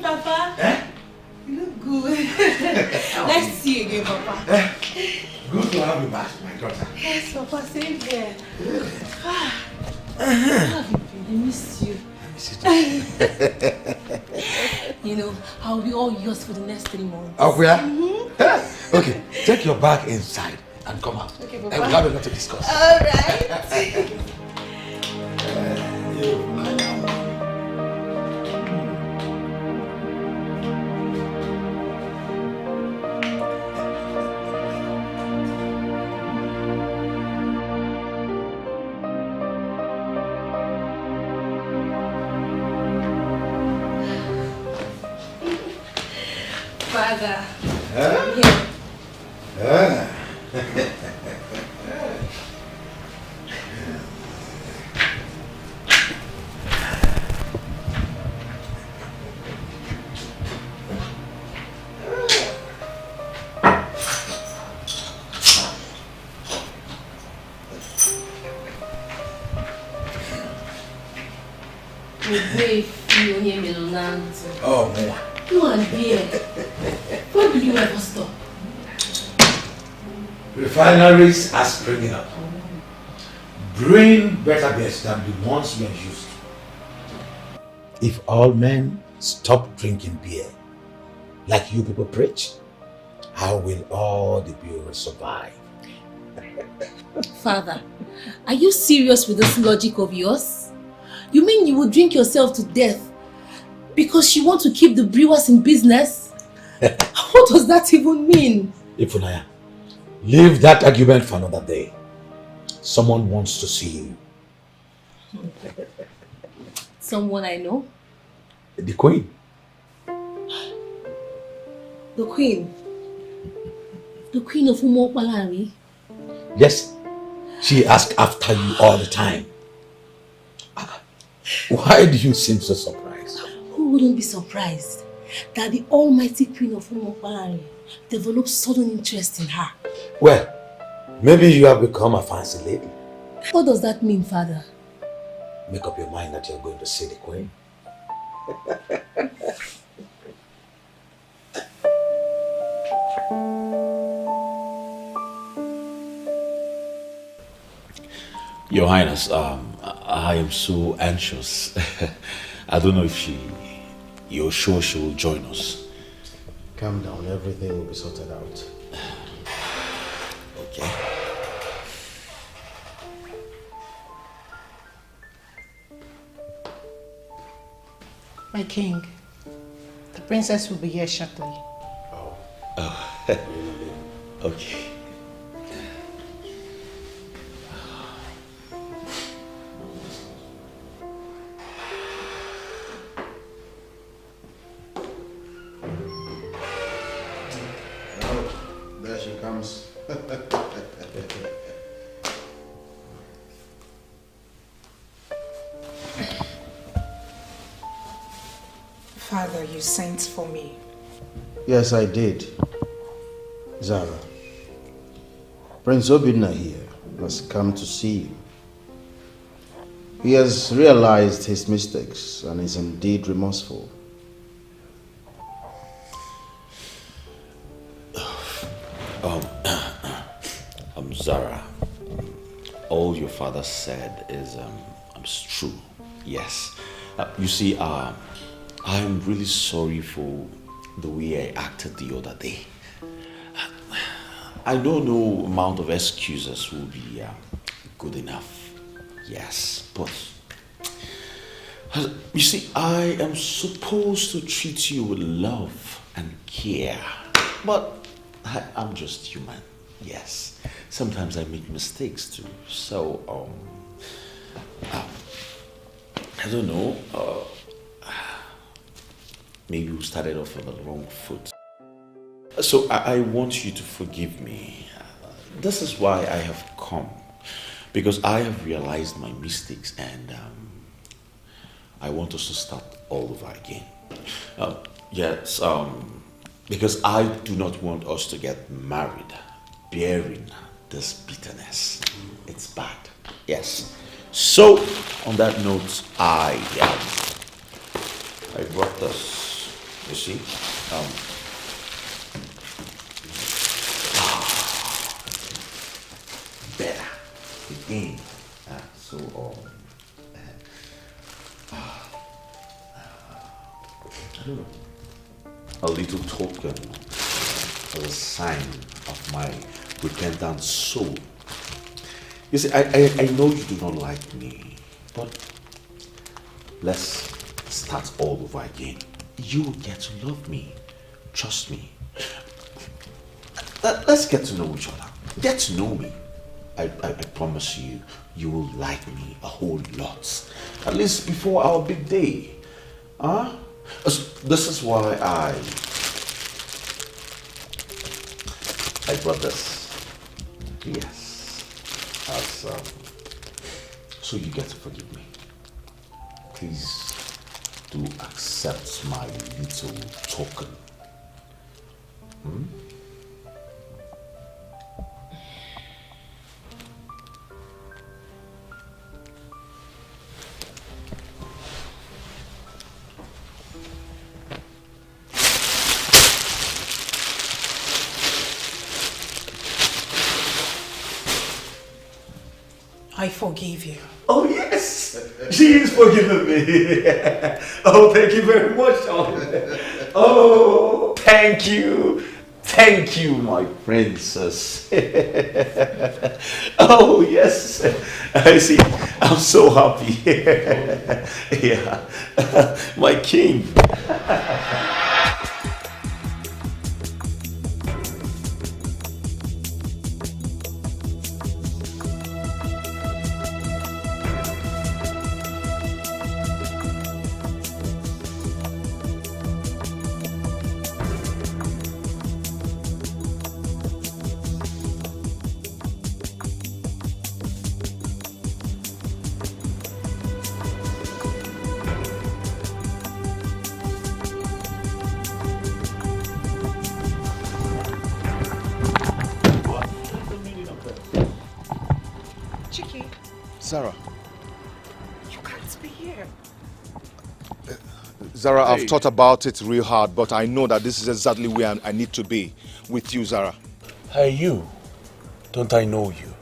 Papa. You look good. Nice to see you again, Papa. Good to have you back, my daughter. Yes, Papa, same here. How have you been? I missed you. You know, I'll be all yours for the next 3 months. Oh, yeah? Okay, take your bag inside and come out. Okay, And Papa. we'll have a lot to discuss. All right. Father. Oh, man. You and beer. When will you ever stop? Refineries are springing up. Brewing better beers than the ones we are used to. If all men stop drinking beer, like you people preach, how will all the brewers survive? Father, are you serious with this logic of yours? You mean you will drink yourself to death because you want to keep the brewers in business? What does that even mean? Ifunaya, leave that argument for another day. Someone wants to see you. Someone I know? The Queen. The Queen? The Queen of Umopalari? Yes, she asks after you all the time. Why do you seem so surprised? Who wouldn't be surprised that the almighty Queen of Umopalari developed sudden interest in her? Well, maybe you have become a fancy lady. What does that mean, Father? Make up your mind that you're going to see the Queen. Your Highness, I am so anxious. I don't know if you're sure she will join us. Calm down, everything will be sorted out. Okay. My king, the princess will be here shortly. Oh. Okay. There she comes. Father, you sent for me. Yes, I did. Zara. Prince Obinna here has come to see you. He has realized his mistakes and is indeed remorseful. Zara, all your father said is true. Yes. You see, I am really sorry for the way I acted the other day. I know no amount of excuses will be good enough. Yes, but you see, I am supposed to treat you with love and care, but I'm just human. Yes, sometimes I make mistakes too. So, I don't know. Maybe we started off on the wrong foot. So I want you to forgive me. This is why I have come. Because I have realized my mistakes and I want us to start all over again. Yes, because I do not want us to get married bearing this bitterness. It's bad. Yes. So, on that note, I brought this, you see. Better again. A little token as a sign of my repentant soul. You see, I know you do not like me, but let's start all over again. You will get to love me. Trust me. Let's get to know each other. Get to know me. I promise you, you will like me a whole lot. At least before our big day. Huh? This is why I brought this. Yes. So you get to forgive me. Please do accept my little token. I forgive you. Oh yes, she's forgiven me. Oh, thank you very much, darling. Oh, thank you, my princess. Oh yes, I see. I'm so happy. Yeah, my king. Zara. You can't be here. Zara, Hey. I've thought about it real hard, but I know that this is exactly where I need to be. With you, Zara. Hey, you. Don't I know you?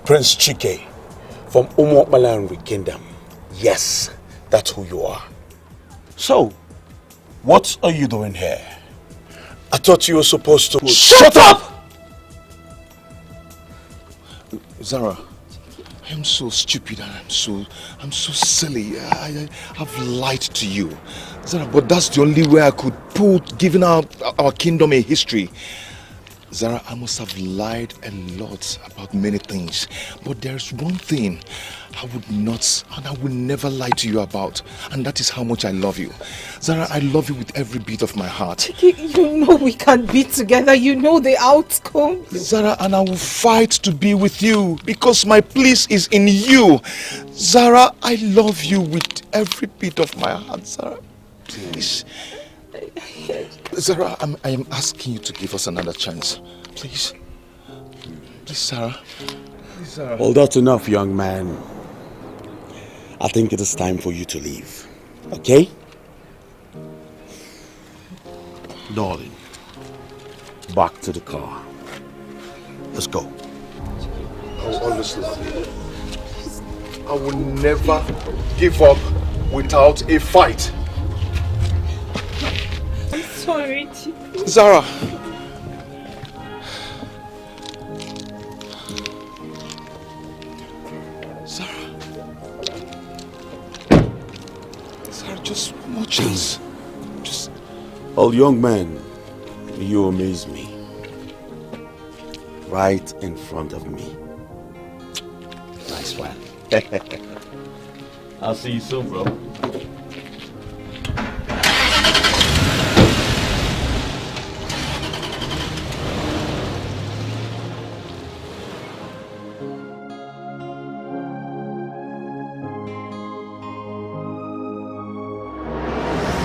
Prince Chike from Umokmalanri Kingdom. Yes, that's who you are. So, what are you doing here? I thought you were supposed to... Shut up! Zara, I'm so stupid and I'm so silly. I've lied to you. Zara, but that's the only way I could put giving our kingdom a history. Zara, I must have lied a lot about many things. But there's one thing I would not and I will never lie to you about. And that is how much I love you. Zara, I love you with every beat of my heart. You know we can't be together. You know the outcome. Zara, and I will fight to be with you because my place is in you. Zara, I love you with every beat of my heart, Zara. Please. Zara, I am asking you to give us another chance. Please. Please, Zara. Please, Zara. Well, that's enough, young man. I think it is time for you to leave. Okay? Darling, back to the car. Let's go. I will always love you. I will never give up without a fight. I'm sorry, Chike. Zara. Zara, just one more chance. Just... Oh, young man, you amaze me. Right in front of me. Nice one. I'll see you soon, bro.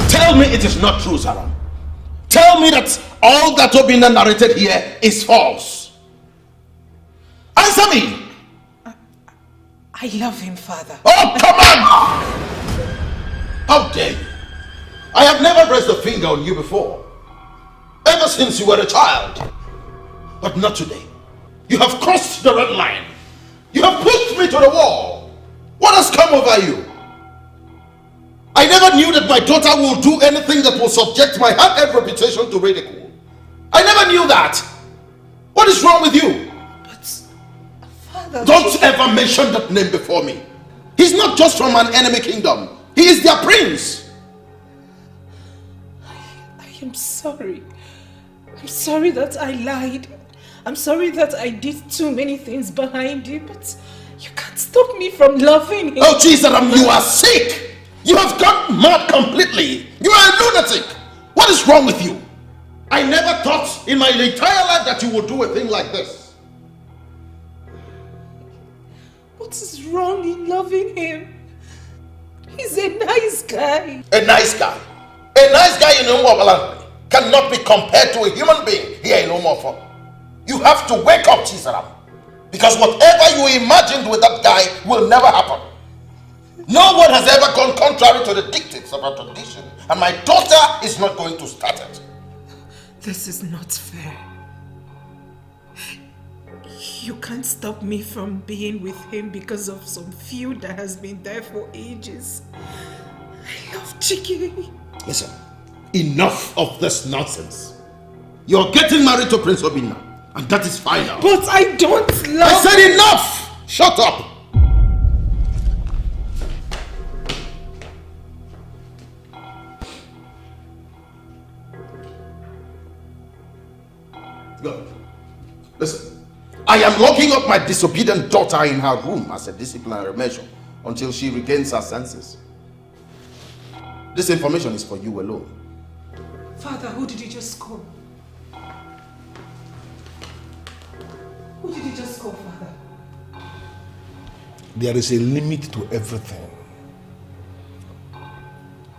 Tell me it is not true, Zara. Tell me that all that Obina narrated here is false. Answer me! I love him, Father. Oh, come on! How dare you? I have never raised a finger on you before. Ever since you were a child. But not today. You have crossed the red line. You have pushed me to the wall. What has come over you? I never knew that my daughter will do anything that will subject my hard-earned reputation to ridicule. I never knew that. What is wrong with you? But, Father... Don't ever mention that name before me. He's not just from an enemy kingdom. He is their prince. I am sorry. I'm sorry that I lied. I'm sorry that I did too many things behind you, but you can't stop me from loving him. Oh, Jesus, you are sick. You have gone mad completely. You are a lunatic. What is wrong with you? I never thought in my entire life that you would do a thing like this. What is wrong in loving him? He's a nice guy. A nice guy. A nice guy in Umuabalanri cannot be compared to a human being here in Umuofo. You have to wake up, Chisaram. Because whatever you imagined with that guy will never happen. No one has ever gone contrary to the dictates of our tradition. And my daughter is not going to start it. This is not fair. You can't stop me from being with him because of some feud that has been there for ages. I love Chike. Listen, enough of this nonsense. You're getting married to Prince Obinna, and that is final. But I don't love... I said enough! Shut up! Good. Listen, I am locking up my disobedient daughter in her room as a disciplinary measure until she regains her senses. This information is for you alone. Father, who did you just call? Who did you just call, Father? There is a limit to everything.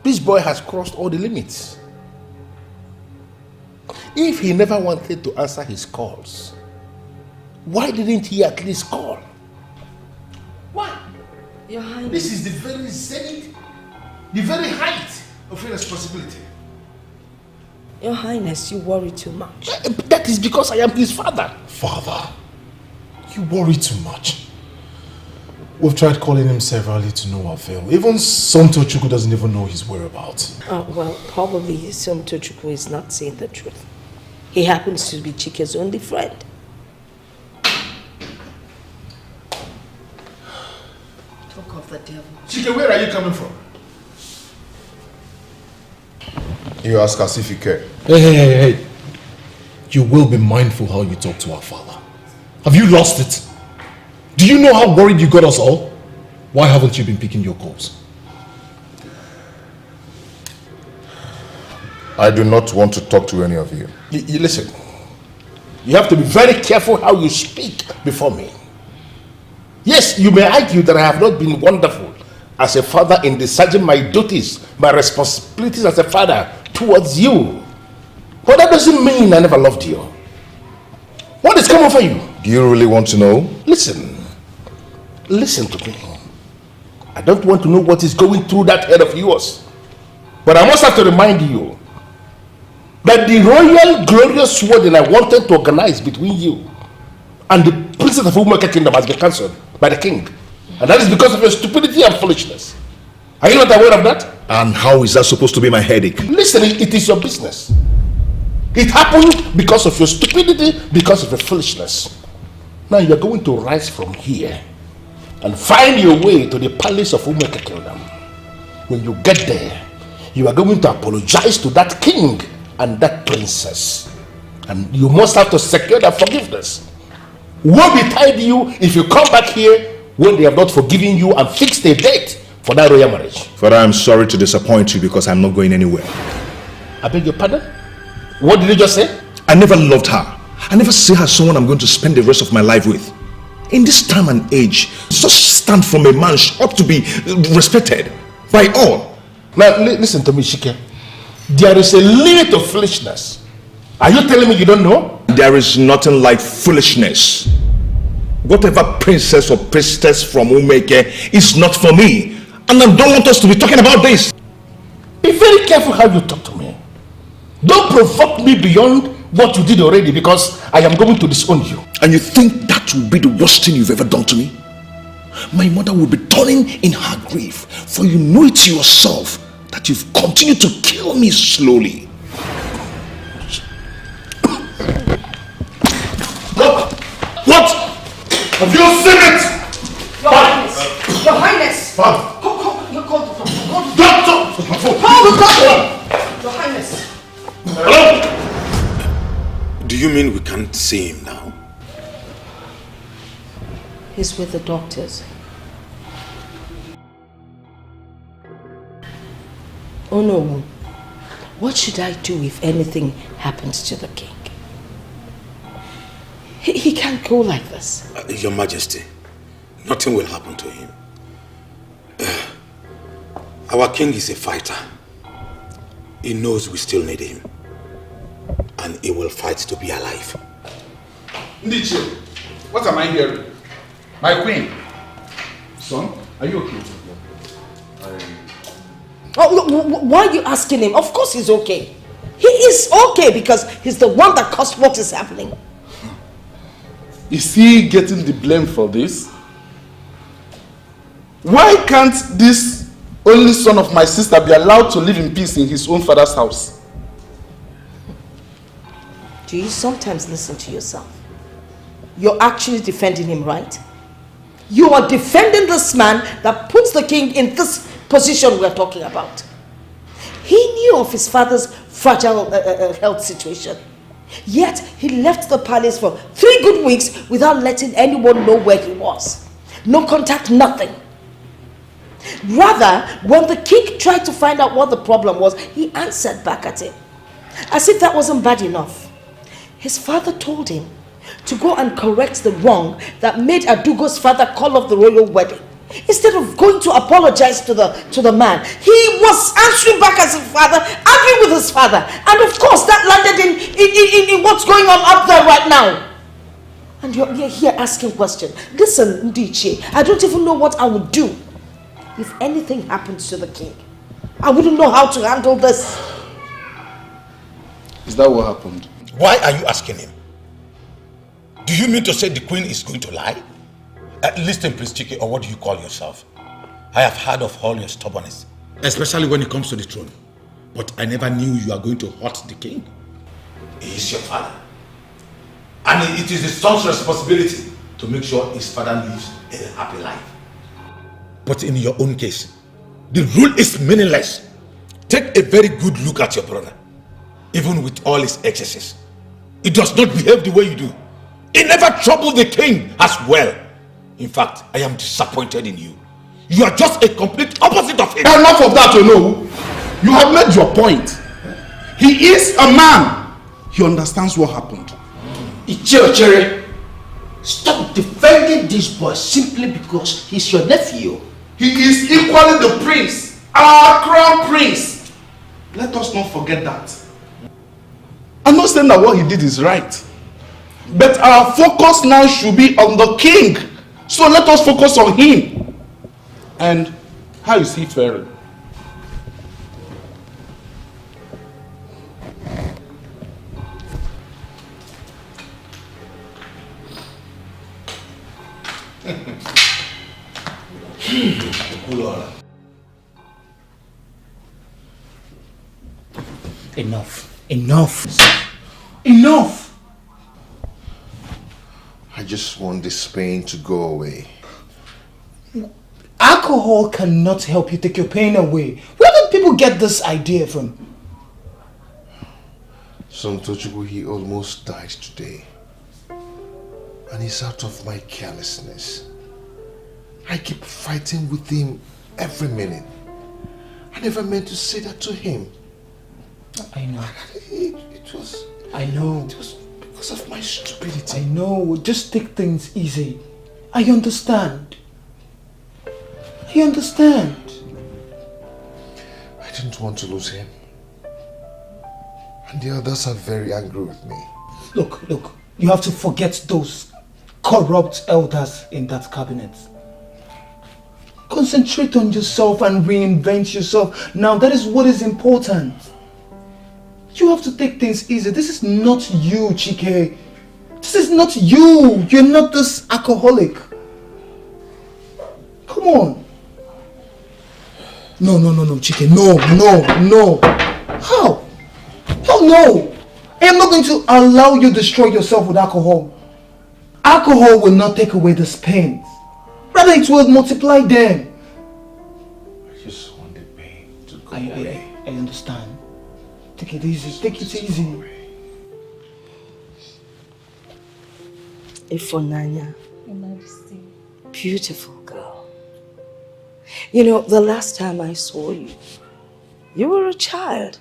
This boy has crossed all the limits. If he never wanted to answer his calls, why didn't he at least call? Your Highness. This is the very zenith, the very height of irresponsibility. Your Highness, you worry too much. That is because I am his father. Father, you worry too much. We've tried calling him severally to no avail. Even Son Tochukwu doesn't even know his whereabouts. Well, probably Son Tochukwu is not saying the truth. He happens to be Chike's only friend. Talk of the devil. Chike, where are you coming from? You ask as if you care. Hey. You will be mindful how you talk to our father. Have you lost it? Do you know how worried you got us all? Why haven't you been picking your calls? I do not want to talk to any of you. You listen. You have to be very careful how you speak before me. Yes, you may argue that I have not been wonderful as a father in discharging my duties, my responsibilities as a father towards you. But that doesn't mean I never loved you. What is coming for you? Do you really want to know? Listen to me. I don't want to know what is going through that head of yours. But I must have to remind you that the royal glorious wedding I wanted to organize between you and the princess of Umeke Kingdom has been cancelled by the king. And that is because of your stupidity and foolishness. Are you not aware of that? And how is that supposed to be my headache? Listen, it is your business. It happened because of your stupidity, because of your foolishness. Now you are going to rise from here and find your way to the palace of Umeke Kingdom. When you get there, you are going to apologize to that king and that princess. And you must have to secure their forgiveness. Woe betide you if you come back here when they have not forgiven you and fixed a date for that royal marriage. Father, I'm sorry to disappoint you because I'm not going anywhere. I beg your pardon? What did you just say? I never loved her. I never see her as someone I'm going to spend the rest of my life with. In this time and age, such stand from a man ought to be respected by all. Now, listen to me, Shike. There is a limit of foolishness. Are you telling me you don't know? There is nothing like foolishness. Whatever princess or priestess from Umeke is not for me. And I don't want us to be talking about this. Be very careful how you talk to me. Don't provoke me beyond what you did already, because I am going to disown you. And you think that will be the worst thing you've ever done to me? My mother will be turning in her grave, for you know it yourself that you've continued to kill me slowly. What? Have you seen it? Your Highness! Your Highness! Father! You called the doctor. Doctor! Call the doctor! Your Highness! Hello? Do you mean we can't see him now? He's with the doctors. Oh no. What should I do if anything happens to the king? He can't go like this. Your Majesty, nothing will happen to him. Our king is a fighter. He knows we still need him. And he will fight to be alive. Ndiche, what am I hearing? My queen. Son, are you okay? Oh, look, why are you asking him? Of course he's okay. He is okay because he's the one that caused what is happening. Is he getting the blame for this? Why can't this only son of my sister be allowed to live in peace in his own father's house? Do you sometimes listen to yourself? You're actually defending him, right? You are defending this man that puts the king in this position we're talking about. He knew of his father's fragile health situation. Yet he left the palace for 3 good weeks without letting anyone know where he was. No contact, nothing. Rather, when the king tried to find out what the problem was, he answered back at him. As if that wasn't bad enough. His father told him to go and correct the wrong that made Adugo's father call off the royal wedding. Instead of going to apologize to the man, he was answering back as his father, arguing with his father. And of course, that landed in what's going on up there right now. And you're here asking questions. Listen, Ndiche, I don't even know what I would do if anything happens to the king, I wouldn't know how to handle this. Is that what happened? Why are you asking him? Do you mean to say the queen is going to lie? Listen, Prince Chike, or what do you call yourself? I have heard of all your stubbornness, especially when it comes to the throne. But I never knew you are going to hurt the king. He is your father. And it is the son's responsibility to make sure his father lives a happy life. But in your own case, the rule is meaningless. Take a very good look at your brother. Even with all his excesses, he does not behave the way you do. He never troubled the king as well. In fact, I am disappointed in you. You are just a complete opposite of him. Enough of that, you know. You have made your point. He is a man. He understands what happened. Ichere, stop defending this boy simply because he's your nephew. He is equally the prince, our crown prince. Let us not forget that. I'm not saying that what he did is right. But our focus now should be on the king. So let us focus on him. And how is he faring? Enough! I just want this pain to go away. Alcohol cannot help you take your pain away. Where did people get this idea from? Son Tochukwu, he almost died today. And it's out of my carelessness. I keep fighting with him every minute. I never meant to say that to him. I know. It was... I know. It was because of my stupidity. I know. Just take things easy. I understand. I understand. I didn't want to lose him. And the others are very angry with me. Look. You have to forget those corrupt elders in that cabinet. Concentrate on yourself and reinvent yourself. Now that is what is important. You have to take things easy. This is not you, Chike. This is not you. You're not this alcoholic. Come on. No, Chike. No. How? Hell no. I am not going to allow you to destroy yourself with alcohol. Alcohol will not take away this pain. Rather, it will multiply them. I just want the pain to go away. I understand. Take it easy. Take it easy. Ifonanya. Your Majesty. Beautiful girl. You know, the last time I saw you, you were a child.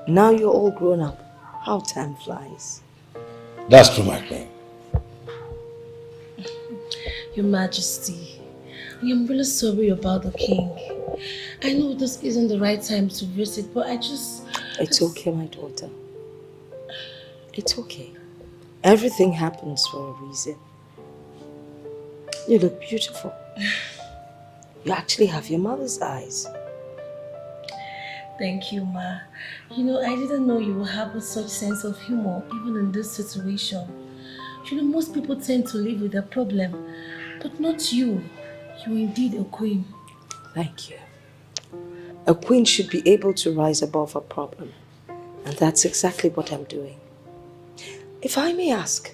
Now you're all grown up. How time flies. That's true, my queen. Your Majesty, I am really sorry about the king. I know this isn't the right time to visit, but It's okay, my daughter. It's okay. Everything happens for a reason. You look beautiful. You actually have your mother's eyes. Thank you, Ma. You know, I didn't know you would have such sense of humor, even in this situation. You know, most people tend to live with a problem, but not you. You're indeed a queen. Thank you. A queen should be able to rise above a problem. And that's exactly what I'm doing. If I may ask,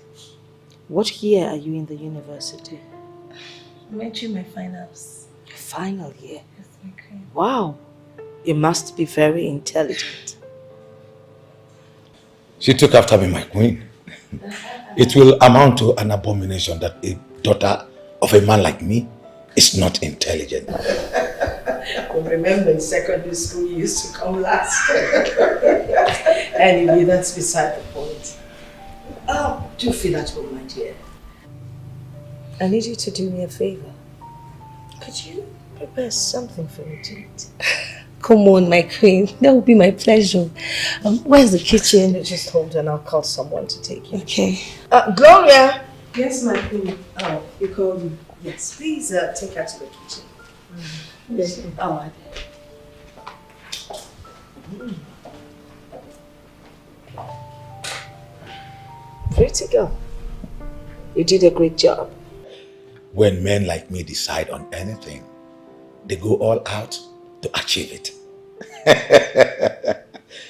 what year are you in the university? I'm entering my finals. Your final year? Yes, my queen. Wow. You must be very intelligent. She took after me, my queen. It will amount to an abomination that a daughter of a man like me is not intelligent. Remember in secondary school you used to come last. Anyway, that's beside the point. Do feel at home, my dear. I need you to do me a favor. Could you prepare something for me to eat? Come on, my queen. That would be my pleasure. Where's the kitchen? Just hold and I'll call someone to take you. Okay. Gloria! Yes, my queen. Oh, you called me. Yes, please take her to the kitchen. Yes. Oh, pretty girl. You did a great job. When men like me decide on anything, they go all out to achieve it.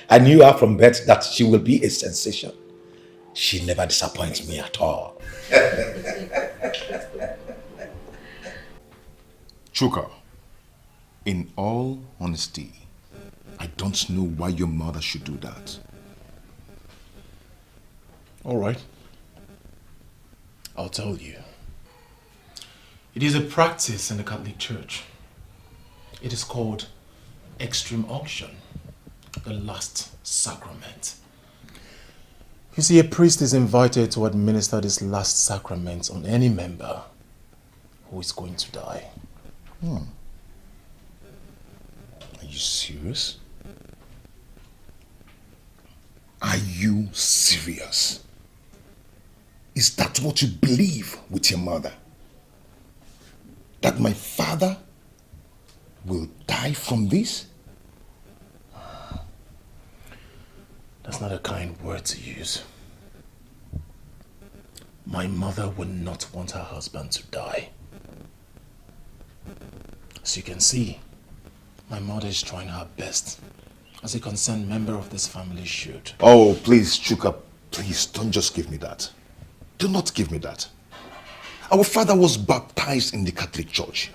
I knew her from birth that she will be a sensation. She never disappoints me at all. Chuka, in all honesty, I don't know why your mother should do that. All right. I'll tell you. It is a practice in the Catholic Church. It is called extreme unction, the last sacrament. You see, a priest is invited to administer this last sacrament on any member who is going to die. Are you serious? Are you serious? Is that what you believe with your mother? That my father will die from this? That's not a kind word to use. My mother would not want her husband to die. As you can see, my mother is trying her best, as a concerned member of this family should. Oh, please, Chuka, please don't just give me that. Do not give me that. Our father was baptized in the Catholic Church,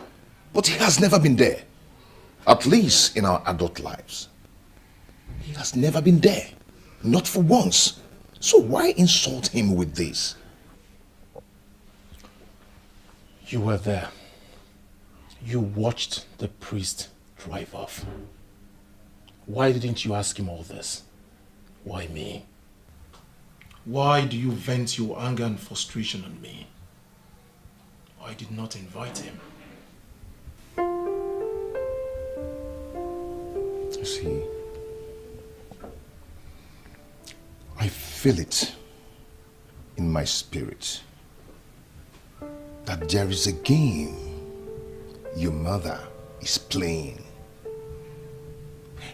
but he has never been there. At least in our adult lives. He has never been there. Not for once. So why insult him with this? You were there. You watched the priest drive off. Why didn't you ask him all this? Why me? Why do you vent your anger and frustration on me? I did not invite him. You see, I feel it in my spirit that there is a game your mother is playing.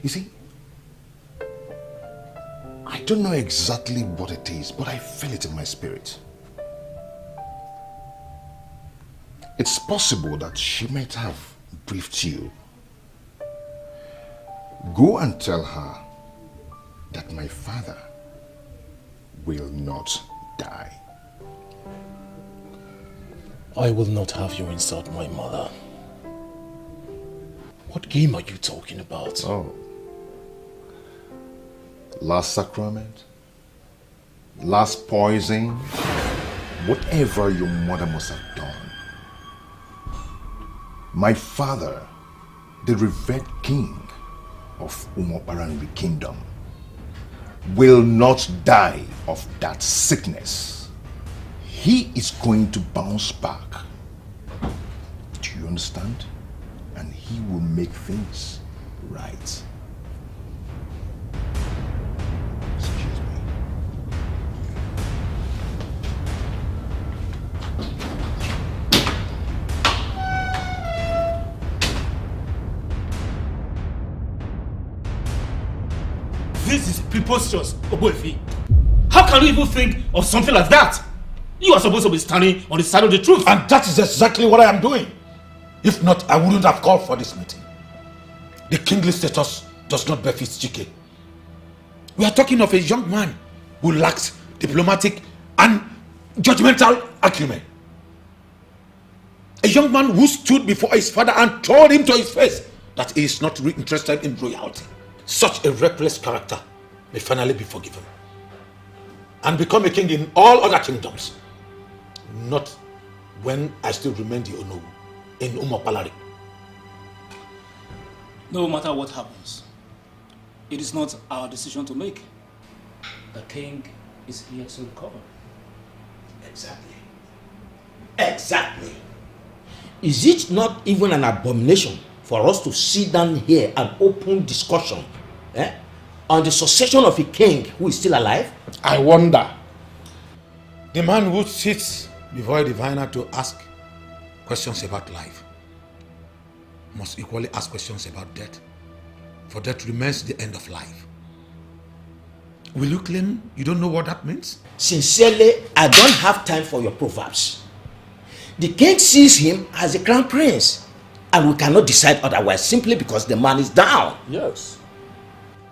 You see, I don't know exactly what it is, but I feel it in my spirit. It's possible that she might have briefed you. Go and tell her that my father will not die. I will not have you insult my mother. What game are you talking about? Oh. Last sacrament? Last poison? Whatever your mother must have done. My father, the revered king of Umoparanri kingdom, will not die of that sickness. He is going to bounce back. Do you understand? And he will make things right. Excuse me. This is preposterous, Oboefi. How can you even think of something like that? You are supposed to be standing on the side of the truth. And that is exactly what I am doing. If not, I wouldn't have called for this meeting. The kingly status does not befit Chike. We are talking of a young man who lacks diplomatic and judgmental acumen. A young man who stood before his father and told him to his face that he is not interested in royalty. Such a reckless character may finally be forgiven and become a king in all other kingdoms. Not when I still remain the Onowu in Umopalari. No matter what happens, it is not our decision to make. The king is here to recover. Exactly. Exactly. Is it not even an abomination for us to sit down here and open discussion on the succession of a king who is still alive? I wonder. The man who sits before a diviner to ask questions about life. must equally ask questions about death, for death remains the end of life. Will you claim you don't know what that means? Sincerely, I don't have time for your proverbs. The king sees him as a crown prince, and we cannot decide otherwise simply because the man is down. Yes.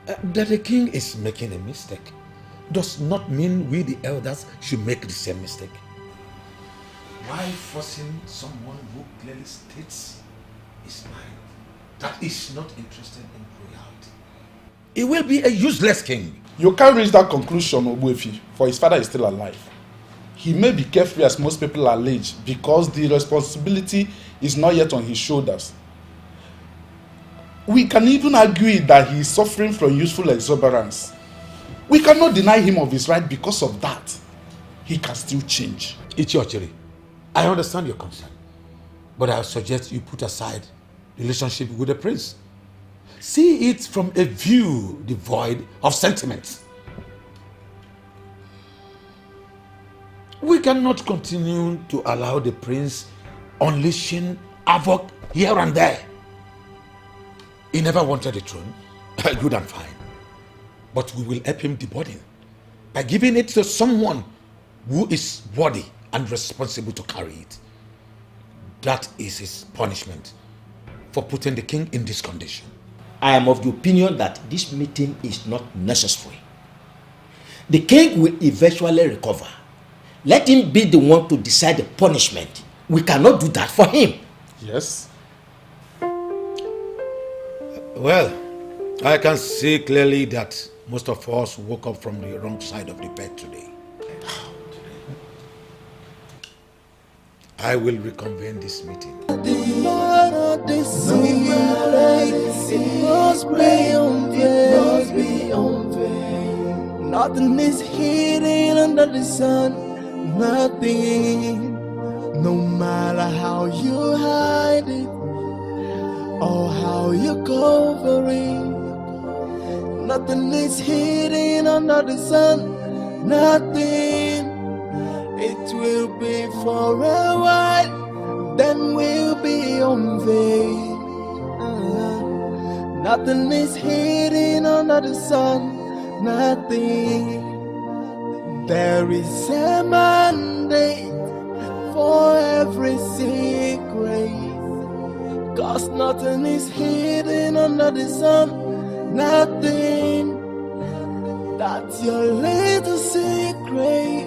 That the king is making a mistake does not mean we the elders should make the same mistake. Why forcing someone who clearly states his mind that is not interested in royalty? He will be a useless king. You can't reach that conclusion, Obuefi, for his father is still alive. He may be carefree as most people allege because the responsibility is not yet on his shoulders. We can even argue that he is suffering from youthful exuberance. We cannot deny him of his right because of that. He can still change. Ichiochiri, I understand your concern, but I suggest you put aside relationship with the prince. See it from a view devoid of sentiment. We cannot continue to allow the prince unleashing havoc here and there. He never wanted the throne, good and fine. But we will help him deburden by giving it to someone who is worthy and responsible to carry it. That is his punishment for putting the king in this condition. I am of the opinion that this meeting is not necessary. The king will eventually recover. Let him be the one to decide the punishment. We cannot do that for him. Yes. Well, I can see clearly that most of us woke up from the wrong side of the bed today. I will reconvene this meeting. Nothing is hidden under the sun. Nothing. No matter how you hide it or how you cover it. Nothing is hidden under the sun. Nothing. It will be for a while, then we'll be unveiled. Nothing is hidden under the sun. Nothing. There is a mandate for every secret, 'cause nothing is hidden under the sun. Nothing. That's your little secret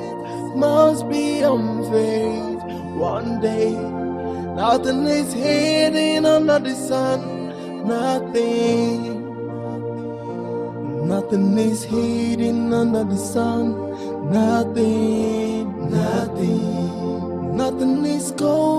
must be unveiled one day. Nothing is hidden under the sun. Nothing. Nothing is hidden under the sun. Nothing. Nothing. Nothing is gold.